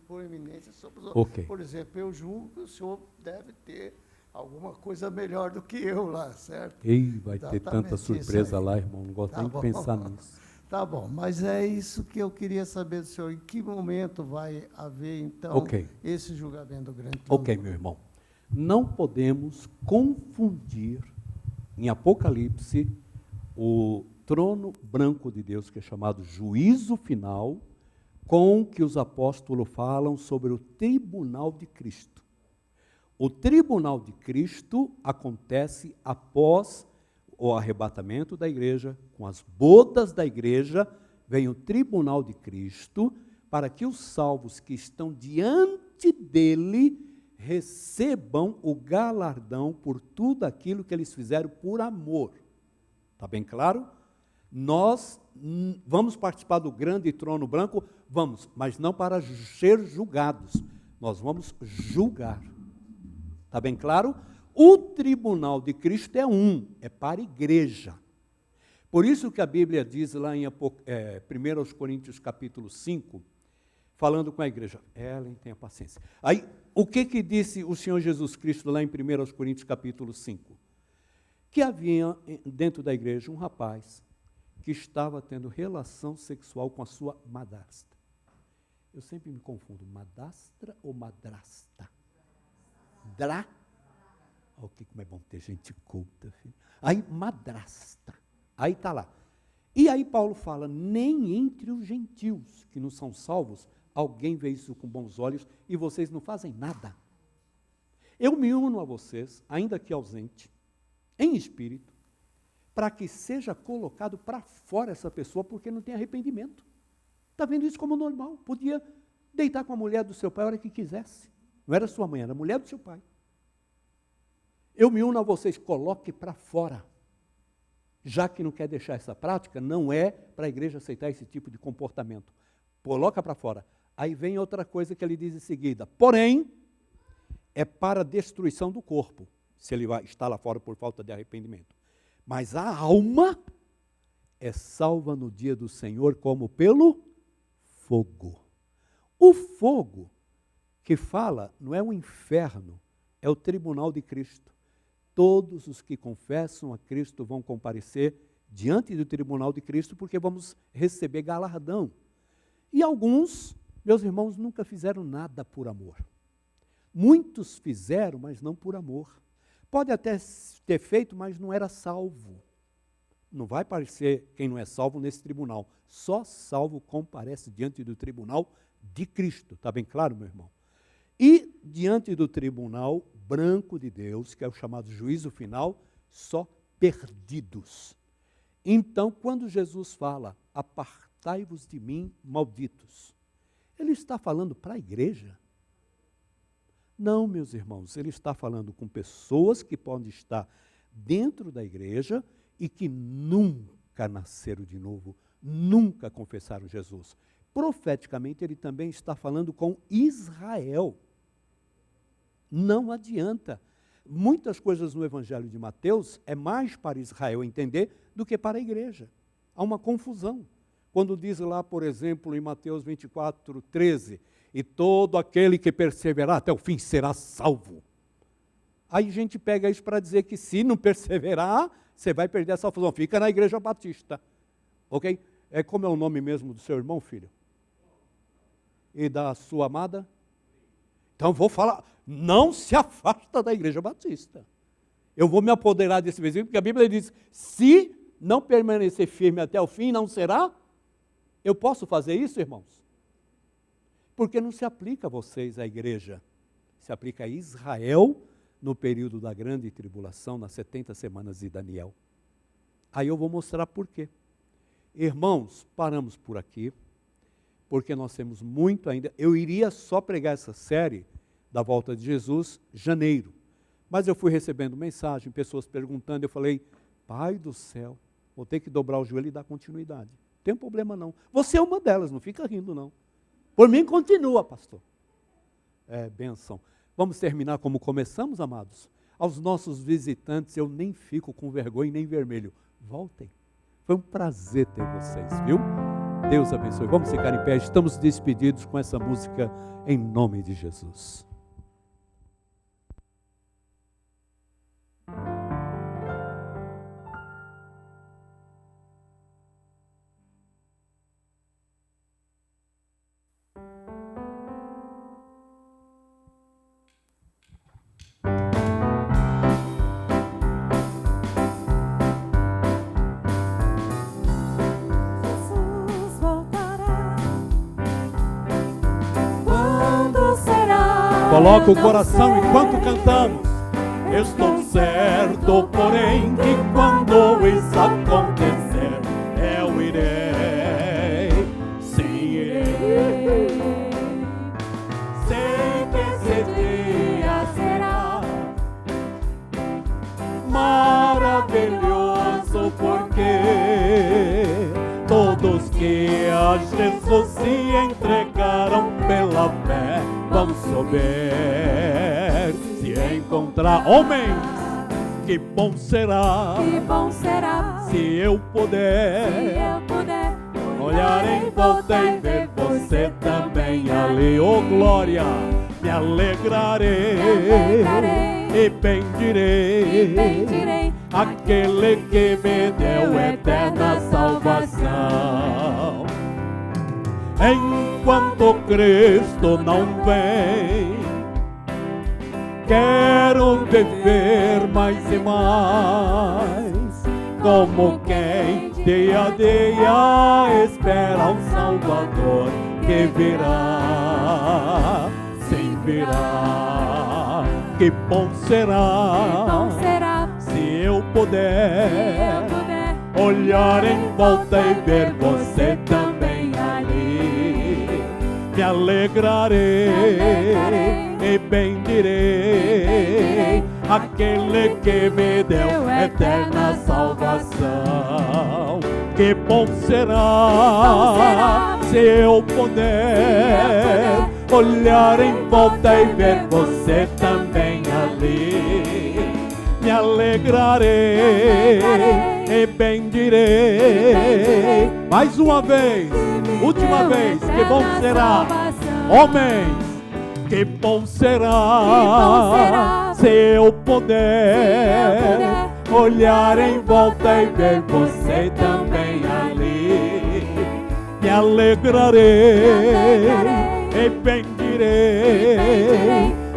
Speaker 4: proeminência sobre os outros. Por exemplo, eu julgo que o senhor deve ter alguma coisa melhor do que eu lá, certo?
Speaker 1: E vai ter tanta surpresa lá, irmão, não gosto nem de pensar nisso.
Speaker 4: Tá bom, mas é isso que eu queria saber do senhor. Em que momento vai haver, então, esse julgamento do grande trono?
Speaker 1: Meu irmão. Não podemos confundir, em Apocalipse, o trono branco de Deus, que é chamado juízo final, com o que os apóstolos falam sobre o tribunal de Cristo. O tribunal de Cristo acontece após o arrebatamento da igreja, com as bodas da igreja, vem o tribunal de Cristo, para que os salvos que estão diante dele recebam o galardão por tudo aquilo que eles fizeram por amor. Está bem claro? Nós vamos participar do grande trono branco? Vamos, mas não para ser julgados. Nós vamos julgar. Está bem claro? O tribunal de Cristo é para a igreja. Por isso que a Bíblia diz lá em 1 Coríntios capítulo 5, falando com a igreja, Ellen, tenha paciência. Aí, o que disse o Senhor Jesus Cristo lá em 1 Coríntios capítulo 5? Que havia dentro da igreja um rapaz que estava tendo relação sexual com a sua madrasta. Eu sempre me confundo, madrastra ou madrasta? Olha como é bom ter gente culta, filho. Aí, madrasta. Aí está lá. E aí Paulo fala, nem entre os gentios que não são salvos, alguém vê isso com bons olhos e vocês não fazem nada. Eu me uno a vocês, ainda que ausente, em espírito, para que seja colocado para fora essa pessoa, porque não tem arrependimento. Está vendo isso como normal. Podia deitar com a mulher do seu pai a hora que quisesse. Não era sua mãe, era a mulher do seu pai. Eu me uno a vocês, coloque para fora. Já que não quer deixar essa prática, não é para a igreja aceitar esse tipo de comportamento. Coloca para fora. Aí vem outra coisa que ele diz em seguida. Porém, é para a destruição do corpo, se ele está lá fora por falta de arrependimento. Mas a alma é salva no dia do Senhor como pelo fogo. O fogo que fala não é o inferno, é o tribunal de Cristo. Todos os que confessam a Cristo vão comparecer diante do tribunal de Cristo, porque vamos receber galardão. E alguns, meus irmãos, nunca fizeram nada por amor. Muitos fizeram, mas não por amor. Pode até ter feito, mas não era salvo. Não vai aparecer quem não é salvo nesse tribunal. Só salvo comparece diante do tribunal de Cristo. Está bem claro, meu irmão? E diante do tribunal branco de Deus, que é o chamado juízo final, só perdidos. Então, quando Jesus fala, apartai-vos de mim, malditos, ele está falando para a igreja? Não, meus irmãos, ele está falando com pessoas que podem estar dentro da igreja e que nunca nasceram de novo, nunca confessaram Jesus. Profeticamente, ele também está falando com Israel. Não adianta. Muitas coisas no Evangelho de Mateus é mais para Israel entender do que para a igreja. Há uma confusão. Quando diz lá, por exemplo, em Mateus 24, 13, e todo aquele que perseverar até o fim será salvo. Aí a gente pega isso para dizer que se não perseverar, você vai perder a salvação. Fica na igreja batista. Ok? Como é o nome mesmo do seu irmão, filho? E da sua amada? Então vou falar, não se afasta da igreja batista. Eu vou me apoderar desse versículo, porque a Bíblia diz, se não permanecer firme até o fim, não será? Eu posso fazer isso, irmãos? Porque não se aplica a vocês, a igreja. Se aplica a Israel no período da grande tribulação, nas 70 semanas de Daniel. Aí eu vou mostrar por quê. Irmãos, paramos por aqui, porque nós temos muito ainda. Eu iria só pregar essa série da volta de Jesus, janeiro. Mas eu fui recebendo mensagem, pessoas perguntando, eu falei, Pai do céu, vou ter que dobrar o joelho e dar continuidade. Não tem problema não. Você é uma delas, não fica rindo não. Por mim continua, pastor. Bênção. Vamos terminar como começamos, amados? Aos nossos visitantes, eu nem fico com vergonha nem vermelho. Voltem. Foi um prazer ter vocês, viu? Deus abençoe. Vamos ficar em pé. Estamos despedidos com essa música em nome de Jesus. Coloca o coração enquanto cantamos. Estou certo, porém, que quando isso acontecer, eu irei. Sim, irei. Sei que esse dia será maravilhoso, porque todos que a Jesus se entregaram pela fé vão saber se encontrar homens. Que bom será se eu puder olhar em volta e ver você também ali. Oh glória, me alegrarei e bendirei aquele que me deu eterna salvação. Enquanto Cristo não vem, quero viver mais e mais, como quem dia a dia espera um Salvador que virá, sim virá. Que bom será se eu puder olhar em volta e ver você também ali. Me alegrarei e bendirei aquele que me deu eterna salvação. Que bom será se eu puder olhar em volta e ver você também ali. Me alegrarei e bendirei. Mais uma vez, última vez, que bom será, homens. Que bom será se eu puder olhar em volta e ver você também ali. Me alegrarei e bendirei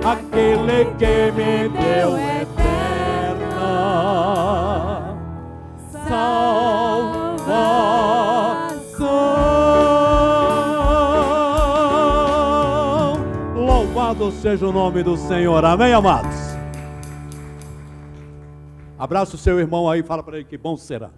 Speaker 1: aquele que me deu eterna salvação. Louvado seja o nome do Senhor. Amém, amados? Abraça o seu irmão aí e fala para ele que bom será.